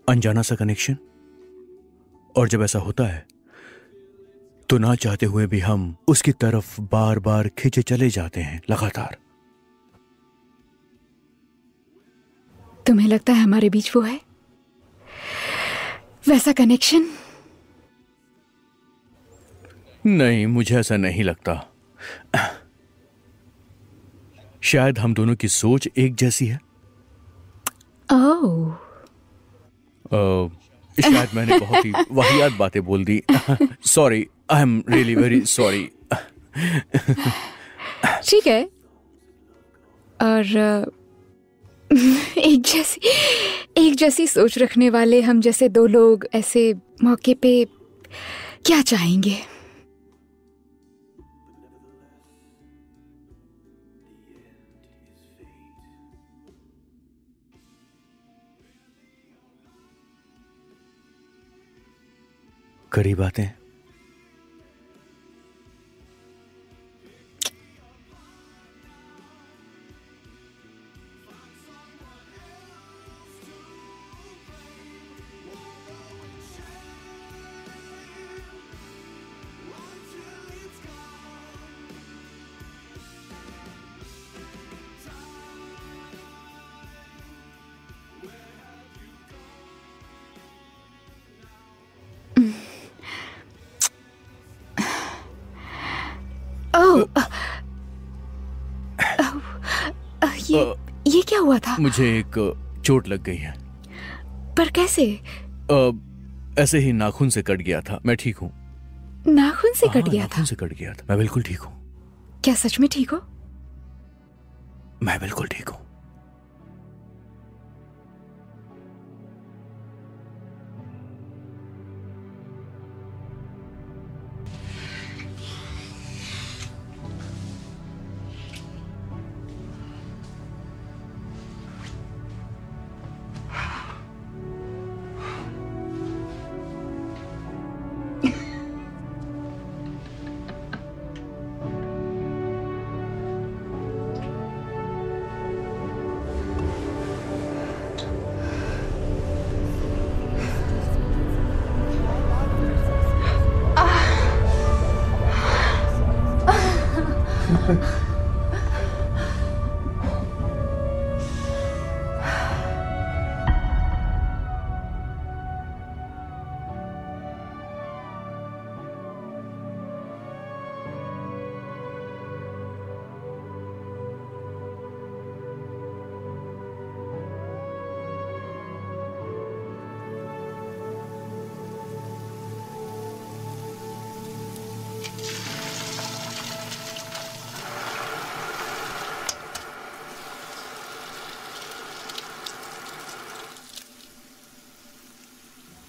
अनजाना सा कनेक्शन। और जब ऐसा होता है तो ना चाहते हुए भी हम उसकी तरफ बार बार खींचे चले जाते हैं, लगातार। तुम्हें लगता है हमारे बीच वो है, वैसा कनेक्शन? नहीं, मुझे ऐसा नहीं लगता। शायद हम दोनों की सोच एक जैसी है। ओह। शायद मैंने बहुत ही वाहियात बातें बोल दी। Sorry, I am really very sorry. ठीक है। और एक जैसी सोच रखने वाले हम जैसे दो लोग ऐसे मौके पे क्या चाहेंगे? करीब आते हैं। ये क्या हुआ था? मुझे एक चोट लग गई है। पर कैसे? ऐसे ही नाखून से कट गया था। मैं ठीक हूँ। नाखून से कट गया था? नाखून से कट गया था। मैं बिल्कुल ठीक हूँ। क्या सच में ठीक हो? मैं बिल्कुल ठीक हूँ।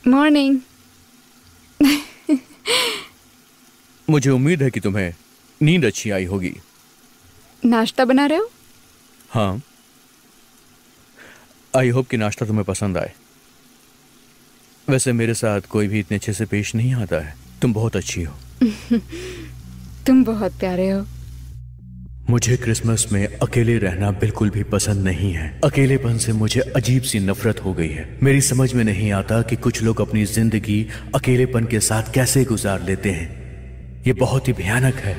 मॉर्निंग। मुझे उम्मीद है कि तुम्हें नींद अच्छी आई होगी। नाश्ता बना रहे हो? हाँ, आई होप कि नाश्ता तुम्हें पसंद आए। वैसे मेरे साथ कोई भी इतने अच्छे से पेश नहीं आता है। तुम बहुत अच्छी हो। तुम बहुत प्यारे हो। मुझे क्रिसमस में अकेले रहना बिल्कुल भी पसंद नहीं है। अकेलेपन से मुझे अजीब सी नफरत हो गई है। मेरी समझ में नहीं आता कि कुछ लोग अपनी जिंदगी अकेलेपन के साथ कैसे गुजार लेते हैं। ये बहुत ही भयानक है।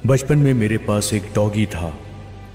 बचपन में मेरे पास एक डॉगी था।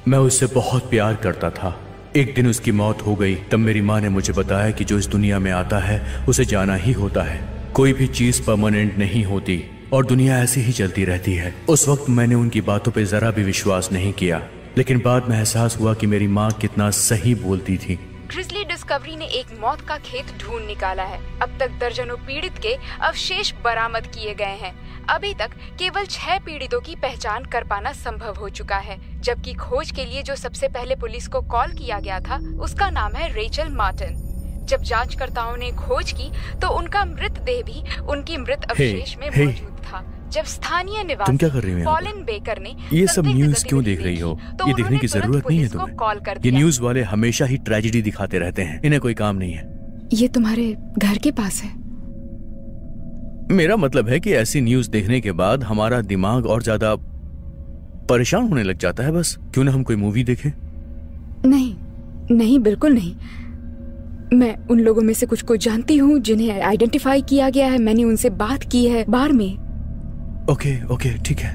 मैं उससे बहुत प्यार करता था। एक दिन उसकी मौत हो गई। तब मेरी माँ ने मुझे बताया कि जो इस दुनिया में आता है उसे जाना ही होता है। कोई भी चीज परमानेंट नहीं होती और दुनिया ऐसी ही चलती रहती है। उस वक्त मैंने उनकी बातों पे जरा भी विश्वास नहीं किया, लेकिन बाद में एहसास हुआ कि मेरी माँ कितना सही बोलती थी। ग्रिजली डिस्कवरी ने एक मौत का खेत ढूंढ निकाला है। अब तक दर्जनों पीड़ित के अवशेष बरामद किए गए हैं। अभी तक केवल 6 पीड़ितों की पहचान कर पाना संभव हो चुका है, जबकि खोज के लिए जो सबसे पहले पुलिस को कॉल किया गया था उसका नाम है रेचल मार्टिन। जब जांचकर्ताओं ने खोज की तो उनका मृतदेह भी उनकी मृत अवशेष में मौजूद था। जब स्थानीय निवासी तुम क्या कर रही हो? कॉलिन बेकर ने ये सब न्यूज क्यों देख रही हो? ये देखने की जरूरत नहीं है तुम्हें। कॉल कर ये न्यूज वाले हमेशा ही ट्रेजेडी दिखाते रहते हैं। इन्हें कोई काम नहीं है। ये तुम्हारे घर के पास है? मेरा मतलब है कि ऐसी न्यूज देखने के बाद हमारा दिमाग और ज्यादा परेशान होने लग जाता है। बस क्यों ना हम कोई मूवी देखें? नहीं नहीं, बिल्कुल नहीं। मैं उन लोगों में से कुछ को जानती हूँ जिन्हें आइडेंटिफाई किया गया है। मैंने उनसे बात की है बार में। ओके ठीक है।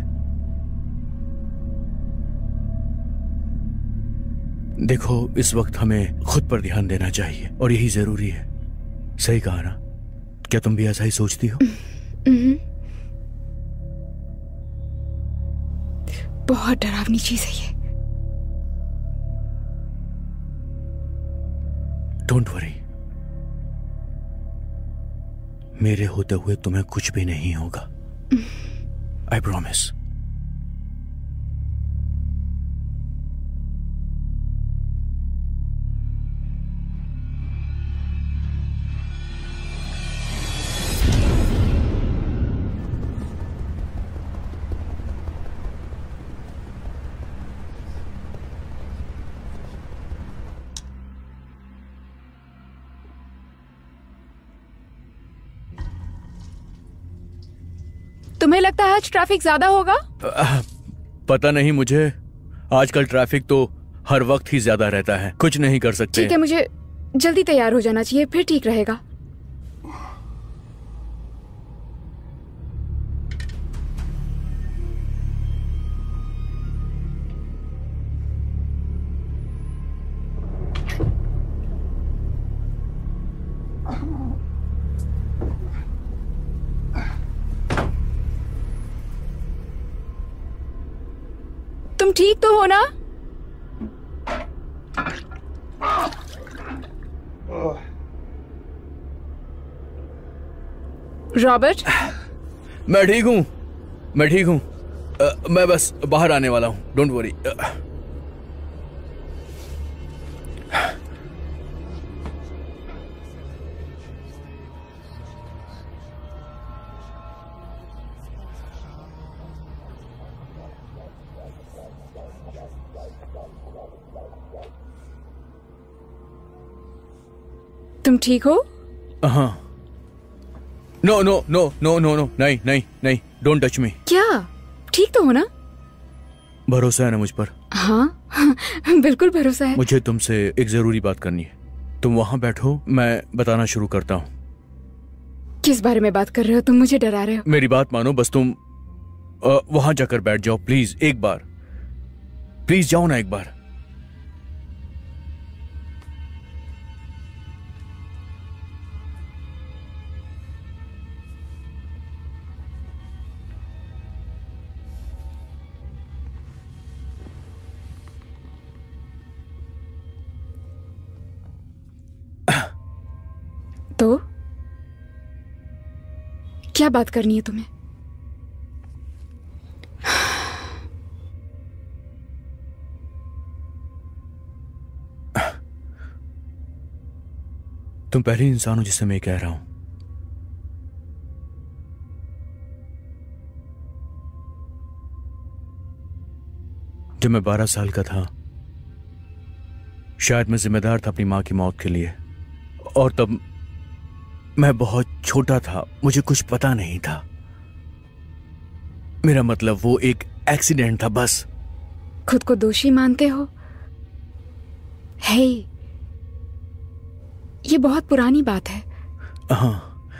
देखो, इस वक्त हमें खुद पर ध्यान देना चाहिए और यही जरूरी है। सही कहा ना? क्या तुम भी ऐसा ही सोचती हो? बहुत डरावनी चीज है ये। डोंट वरी, मेरे होते हुए तुम्हें कुछ भी नहीं होगा। I promise. तुम्हें लगता है आज ट्रैफिक ज्यादा होगा? पता नहीं मुझे। आजकल ट्रैफिक तो हर वक्त ही ज्यादा रहता है। कुछ नहीं कर सकते। ठीक है, मुझे जल्दी तैयार हो जाना चाहिए, फिर ठीक रहेगा। तुम ठीक तो हो ना? रॉबर्ट, मैं ठीक हूँ, मैं ठीक हूँ। मैं बस बाहर आने वाला हूँ, डोंट वरी। तुम ठीक हो? हाँ। No no no no no no, नहीं नहीं नहीं, डोंट टच मी। क्या? ठीक तो हो ना? भरोसा है ना मुझ पर? हाँ, बिल्कुल भरोसा है। मुझे तुमसे एक जरूरी बात करनी है। तुम वहां बैठो, मैं बताना शुरू करता हूँ। किस बारे में बात कर रहे हो? तुम मुझे डरा रहे हो। मेरी बात मानो, बस तुम वहां जाकर बैठ जाओ प्लीज, एक बार। प्लीज जाओ ना एक बार। तो क्या बात करनी है तुम्हें? तुम पहली इंसान हो जिससे मैं कह रहा हूं। जब मैं 12 साल का था, शायद मैं जिम्मेदार था अपनी मां की मौत के लिए, और तब मैं बहुत छोटा था, मुझे कुछ पता नहीं था। मेरा मतलब वो एक एक्सीडेंट था बस। खुद को दोषी मानते हो? हे, ये बहुत पुरानी बात है। हाँ,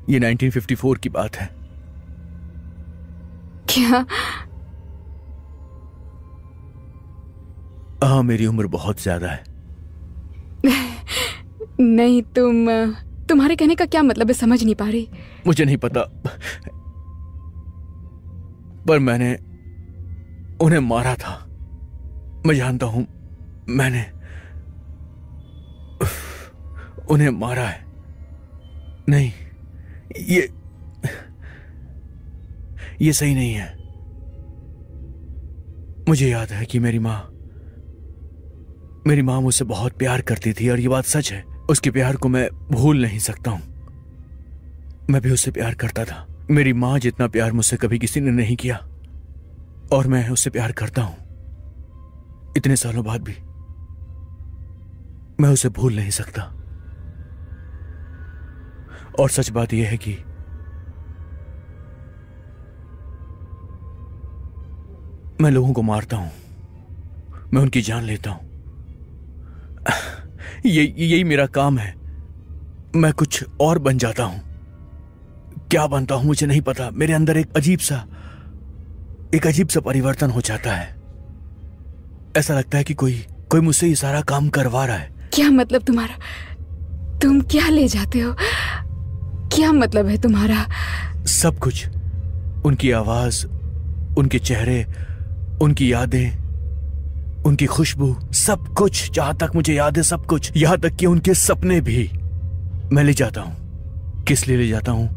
ये 1954 की बात है। क्या? हाँ, मेरी उम्र बहुत ज्यादा है। नहीं, तुम्हारे कहने का क्या मतलब है? समझ नहीं पा रही। मुझे नहीं पता, पर मैंने उन्हें मारा था। मैं जानता हूं, मैंने उन्हें मारा है। नहीं, ये सही नहीं है। मुझे याद है कि मेरी मां मुझसे बहुत प्यार करती थी, और ये बात सच है। उसके प्यार को मैं भूल नहीं सकता हूं। मैं भी उससे प्यार करता था। मेरी मां जितना प्यार मुझसे कभी किसी ने नहीं किया, और मैं उससे प्यार करता हूं। इतने सालों बाद भी मैं उसे भूल नहीं सकता। और सच बात यह है कि मैं लोगों को मारता हूं, मैं उनकी जान लेता हूं। यही मेरा काम है। मैं कुछ और बन जाता हूं। क्या बनता हूं मुझे नहीं पता। मेरे अंदर एक अजीब सा परिवर्तन हो जाता है। ऐसा लगता है कि कोई मुझसे ये सारा काम करवा रहा है। क्या मतलब तुम्हारा? तुम क्या ले जाते हो? क्या मतलब है तुम्हारा? सब कुछ। उनकी आवाज, उनके चेहरे, उनकी यादें, उनकी खुशबू, सब कुछ। जहां तक मुझे याद है, सब कुछ। यहां तक कि उनके सपने भी मैं ले जाता हूं। किस लिए ले जाता हूं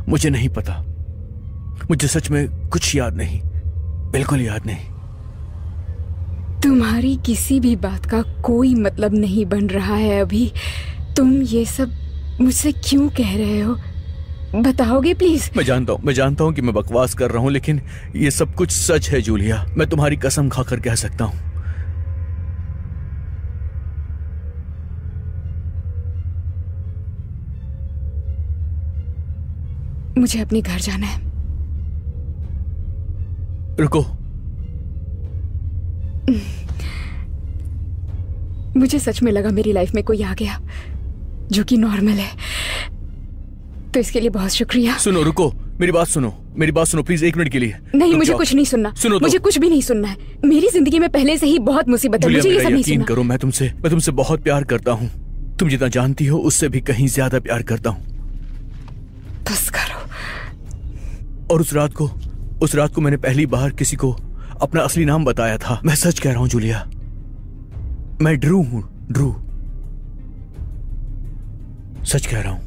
मुझे नहीं पता। मुझे सच में कुछ याद नहीं, बिल्कुल याद नहीं। तुम्हारी किसी भी बात का कोई मतलब नहीं बन रहा है अभी। तुम ये सब मुझसे क्यों कह रहे हो? बताओगे प्लीज? मैं जानता हूं कि मैं बकवास कर रहा हूं, लेकिन ये सब कुछ सच है जूलिया। मैं तुम्हारी कसम खाकर कह सकता हूं। मुझे अपने घर जाना है। रुको। मुझे सच में लगा मेरी लाइफ में कोई आ गया जो कि नॉर्मल है, तो इसके लिए बहुत शुक्रिया। सुनो, रुको, मेरी बात सुनो प्लीज, 1 मिनट के लिए। नहीं, मुझे कुछ नहीं सुनना। सुनो मुझे कुछ भी नहीं सुनना है। मेरी जिंदगी में पहले से ही बहुत मुसीबत है। मुझे ये सब नहीं सुनना। करो, मैं तुमसे बहुत प्यार करता हूँ। तुम जितना जानती हो उससे भी कहीं ज्यादा प्यार करता हूँ। बस करो। और उस रात को मैंने पहली बार किसी को अपना असली नाम बताया था। मैं सच कह रहा हूं जूलिया, मैं ड्रू हूं, ड्रू। सच कह रहा हूं।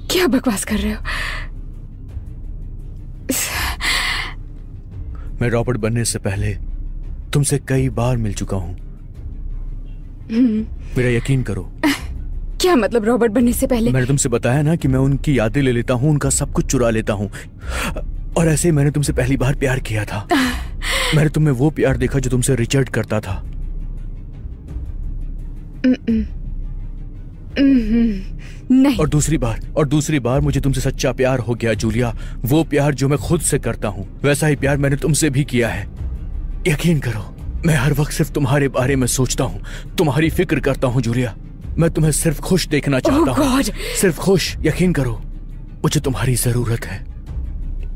क्या बकवास कर रहे हो? मैं रॉबर्ट बनने से पहले तुमसे कई बार मिल चुका हूं। मेरा यकीन करो। क्या मतलब रॉबर्ट बनने से पहले? मैंने तुमसे बताया ना कि मैं उनकी यादें ले लेता हूं, उनका सब कुछ चुरा लेता हूं। और ऐसे ही मैंने तुमसे पहली बार प्यार किया था। मैंने तुम्हें वो प्यार देखा जो तुमसे रिचर्ड करता था। नहीं। और दूसरी बार मुझे तुमसे सच्चा प्यार हो गया जूलिया। वो प्यार जो मैं खुद से करता हूं, वैसा ही प्यार मैंने तुमसे भी किया है। यकीन करो, मैं हर वक्त सिर्फ तुम्हारे बारे में सोचता हूं, तुम्हारी फिक्र करता हूं जूलिया। मैं तुम्हें सिर्फ खुश देखना चाहता हूं, सिर्फ खुश। यकीन करो, मुझे तुम्हारी जरूरत है।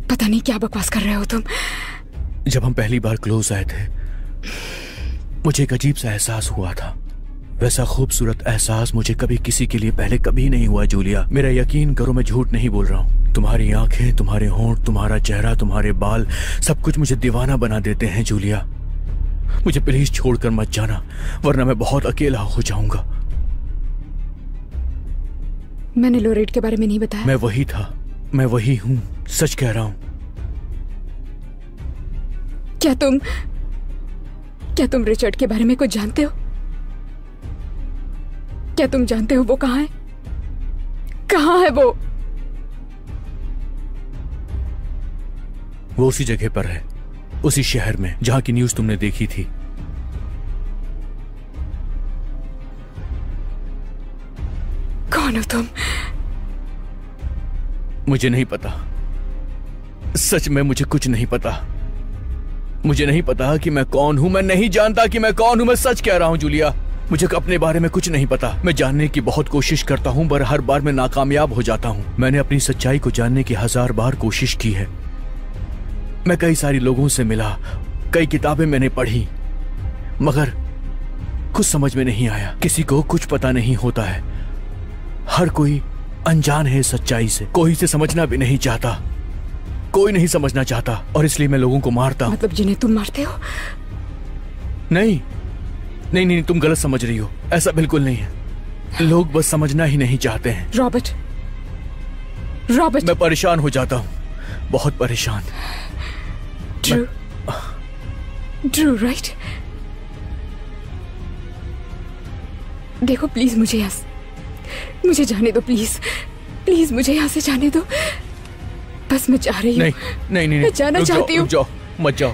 पता नहीं क्या बकवास कर रहे हो तुम। जब हम पहली बार क्लोज आए थे, मुझे एक अजीब सा एहसास हुआ था। वैसा खूबसूरत एहसास मुझे कभी किसी के लिए पहले कभी नहीं हुआ जूलिया। मेरा यकीन करो, मैं झूठ नहीं बोल रहा हूँ। तुम्हारी आंखें, तुम्हारे होंठ, तुम्हारा चेहरा, तुम्हारे बाल, सब कुछ मुझे दीवाना बना देते हैं जूलिया। मुझे प्लीज छोड़कर मत जाना, वरना मैं बहुत अकेला हो जाऊंगा। मैंने लोरेट के बारे में नहीं बताया। मैं वही था, मैं वही हूं, सच कह रहा हूं। क्या तुम रिचर्ड के बारे में कुछ जानते हो? क्या तुम जानते हो वो कहाँ है? कहाँ है वो? वो उसी जगह पर है, उसी शहर में जहां की न्यूज़ तुमने देखी थी। कौन हो तुम? मुझे नहीं पता, सच में मुझे कुछ नहीं पता। मुझे नहीं पता कि मैं कौन हूं। मैं नहीं जानता कि मैं कौन हूं। मैं सच कह रहा हूं जूलिया, मुझे अपने बारे में कुछ नहीं पता। मैं जानने की बहुत कोशिश करता हूं, पर हर बार मैं नाकामयाब हो जाता हूं। मैंने अपनी सच्चाई को जानने की 1000 बार कोशिश की है। मैं कई सारे लोगों से मिला, कई किताबें मैंने पढ़ी, मगर कुछ समझ में नहीं आया। किसी को कुछ पता नहीं होता है। हर कोई अनजान है सच्चाई से। कोई इसे समझना भी नहीं चाहता, कोई नहीं समझना चाहता, और इसलिए मैं लोगों को मारता हूं। मतलब जिन्हें तुम मारते हो? नहीं नहीं नहीं, तुम गलत समझ रही हो। ऐसा बिल्कुल नहीं है। लोग बस समझना ही नहीं चाहते हैं। रॉबर्ट, मैं परेशान हो जाता हूँ, बहुत परेशान। Drew, right? देखो प्लीज मुझे जाने दो, प्लीज मुझे यहाँ से जाने दो। बस मैं चाह रही हूँ। नहीं, मैं जाना चाहती हूँ। मत जाओ।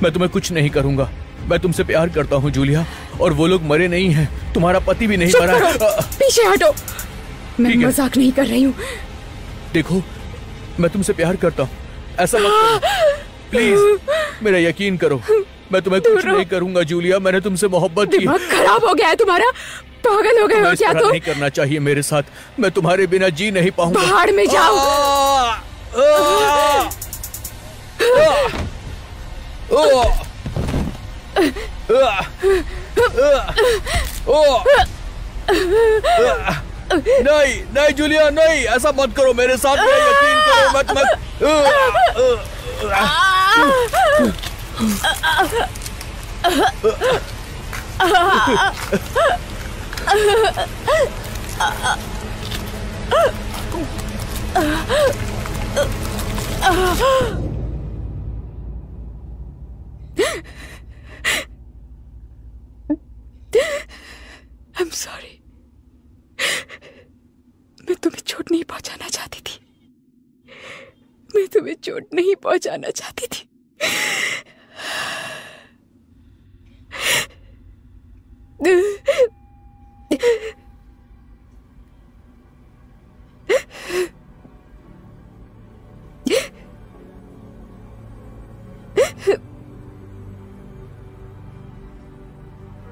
मैं तुम्हें कुछ नहीं करूंगा। मैं तुमसे प्यार करता हूँ जूलिया, और वो लोग मरे नहीं हैं। तुम्हारा पति भी नहीं मरा। पीछे हटो, मैं मजाक नहीं कर रही हूँ। देखो, मैं तुमसे प्यार करता हूँ, ऐसा मत करो प्लीज। मेरा यकीन करो, मैं तुम्हें कुछ नहीं करूंगा जूलिया। मैंने तुमसे मोहब्बत की। दिमाग खराब हो गया है तुम्हारा? पागल हो गए हो क्या तुम? नहीं करना चाहिए मेरे साथ। मैं तुम्हारे बिना जी नहीं पाऊंगा। पहाड़ में जाओ। नहीं जूलिया, नहीं, ऐसा मत करो मेरे साथ। मैं यकीन करो, मैं तुम्हें I'm sorry. मैं तुम्हें चोट नहीं पहुंचाना चाहती थी। मैं तुम्हें चोट नहीं पहुंचाना चाहती थी।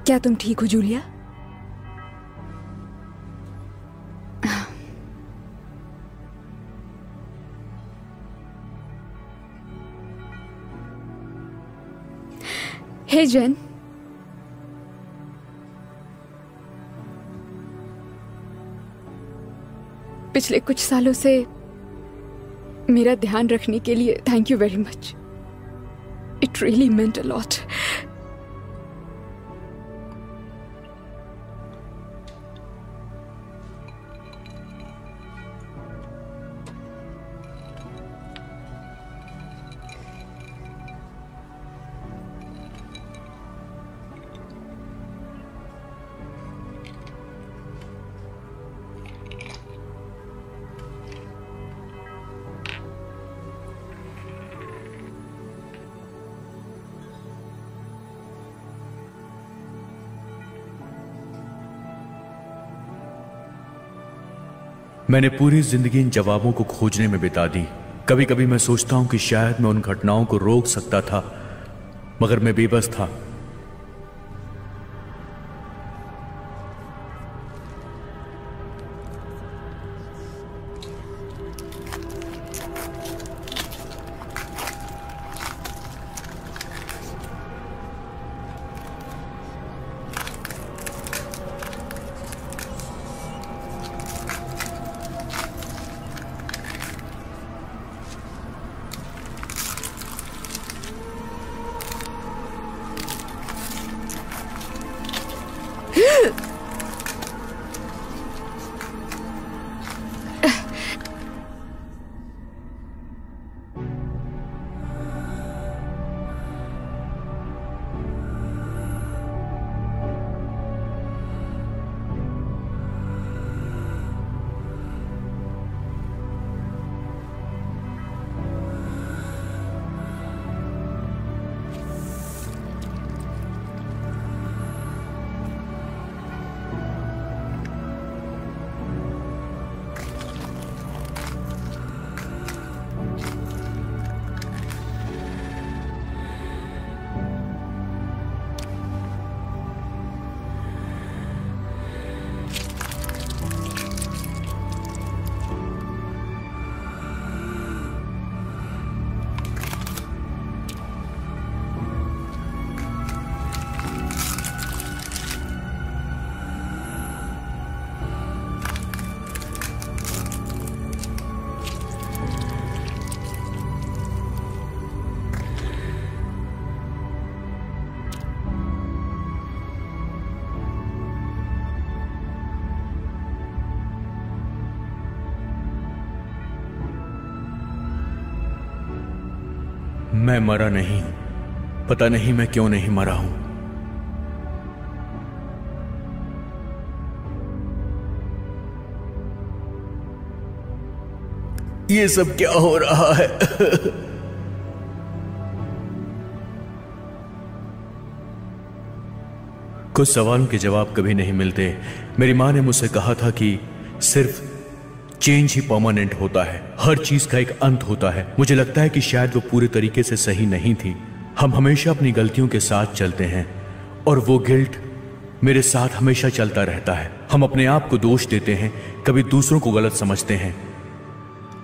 क्या तुम ठीक हो जूलिया? हे जेन, पिछले कुछ सालों से मेरा ध्यान रखने के लिए thank you very much. It really meant a lot. मैंने पूरी जिंदगी इन जवाबों को खोजने में बिता दी। कभी कभी मैं सोचता हूं कि शायद मैं उन घटनाओं को रोक सकता था, मगर मैं बेबस था। मैं मरा नहीं हूं। पता नहीं मैं क्यों नहीं मरा हूं। ये सब क्या हो रहा है? कुछ सवालों के जवाब कभी नहीं मिलते। मेरी मां ने मुझसे कहा था कि सिर्फ चेंज ही परमानेंट होता है, हर चीज का एक अंत होता है। मुझे लगता है कि शायद वो पूरे तरीके से सही नहीं थी। हम हमेशा अपनी गलतियों के साथ चलते हैं और वो गिल्ट मेरे साथ हमेशा चलता रहता है। हम अपने आप को दोष देते हैं, कभी दूसरों को गलत समझते हैं,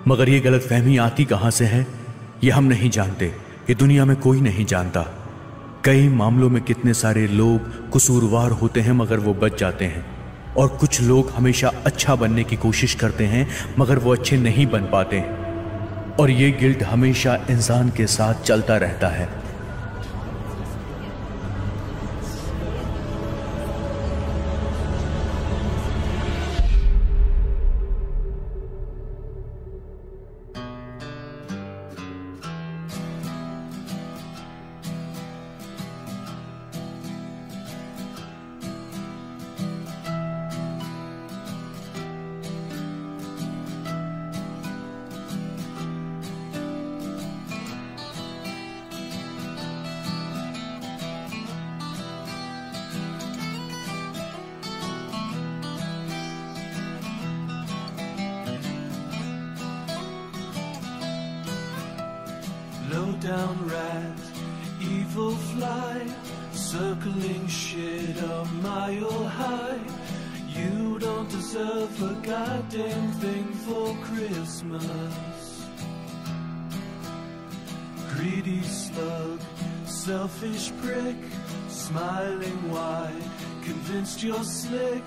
मगर ये गलतफहमी आती कहां से है ये हम नहीं जानते। ये दुनिया में कोई नहीं जानता। कई मामलों में कितने सारे लोग कसूरवार होते हैं मगर वो बच जाते हैं, और कुछ लोग हमेशा अच्छा बनने की कोशिश करते हैं मगर वो अच्छे नहीं बन पाते। और ये गिल्ट हमेशा इंसान के साथ चलता रहता है। Down rat, evil fly, circling shit a mile high. You don't deserve a goddamn thing for Christmas. Greedy slug, selfish prick, smiling wide, convinced you're slick.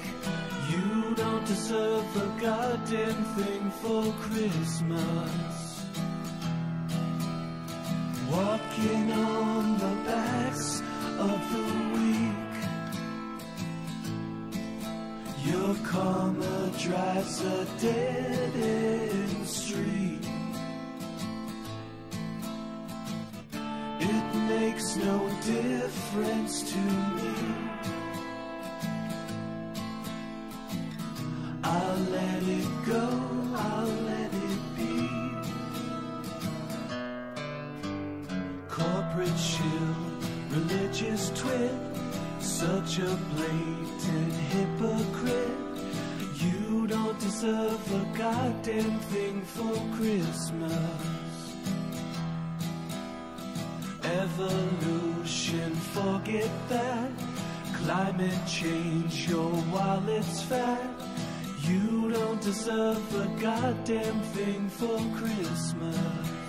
You don't deserve a goddamn thing for Christmas. Walking on the backs of the weak, your karma drives a dead-end street. It makes no difference to me. I'll let it go, I'll let it be. Corporate shill, religious twit, such a blatant hypocrite. You don't deserve a goddamn thing for Christmas. Evolution, forget that. Climate change, your wallet's fat. You don't deserve a goddamn thing for Christmas.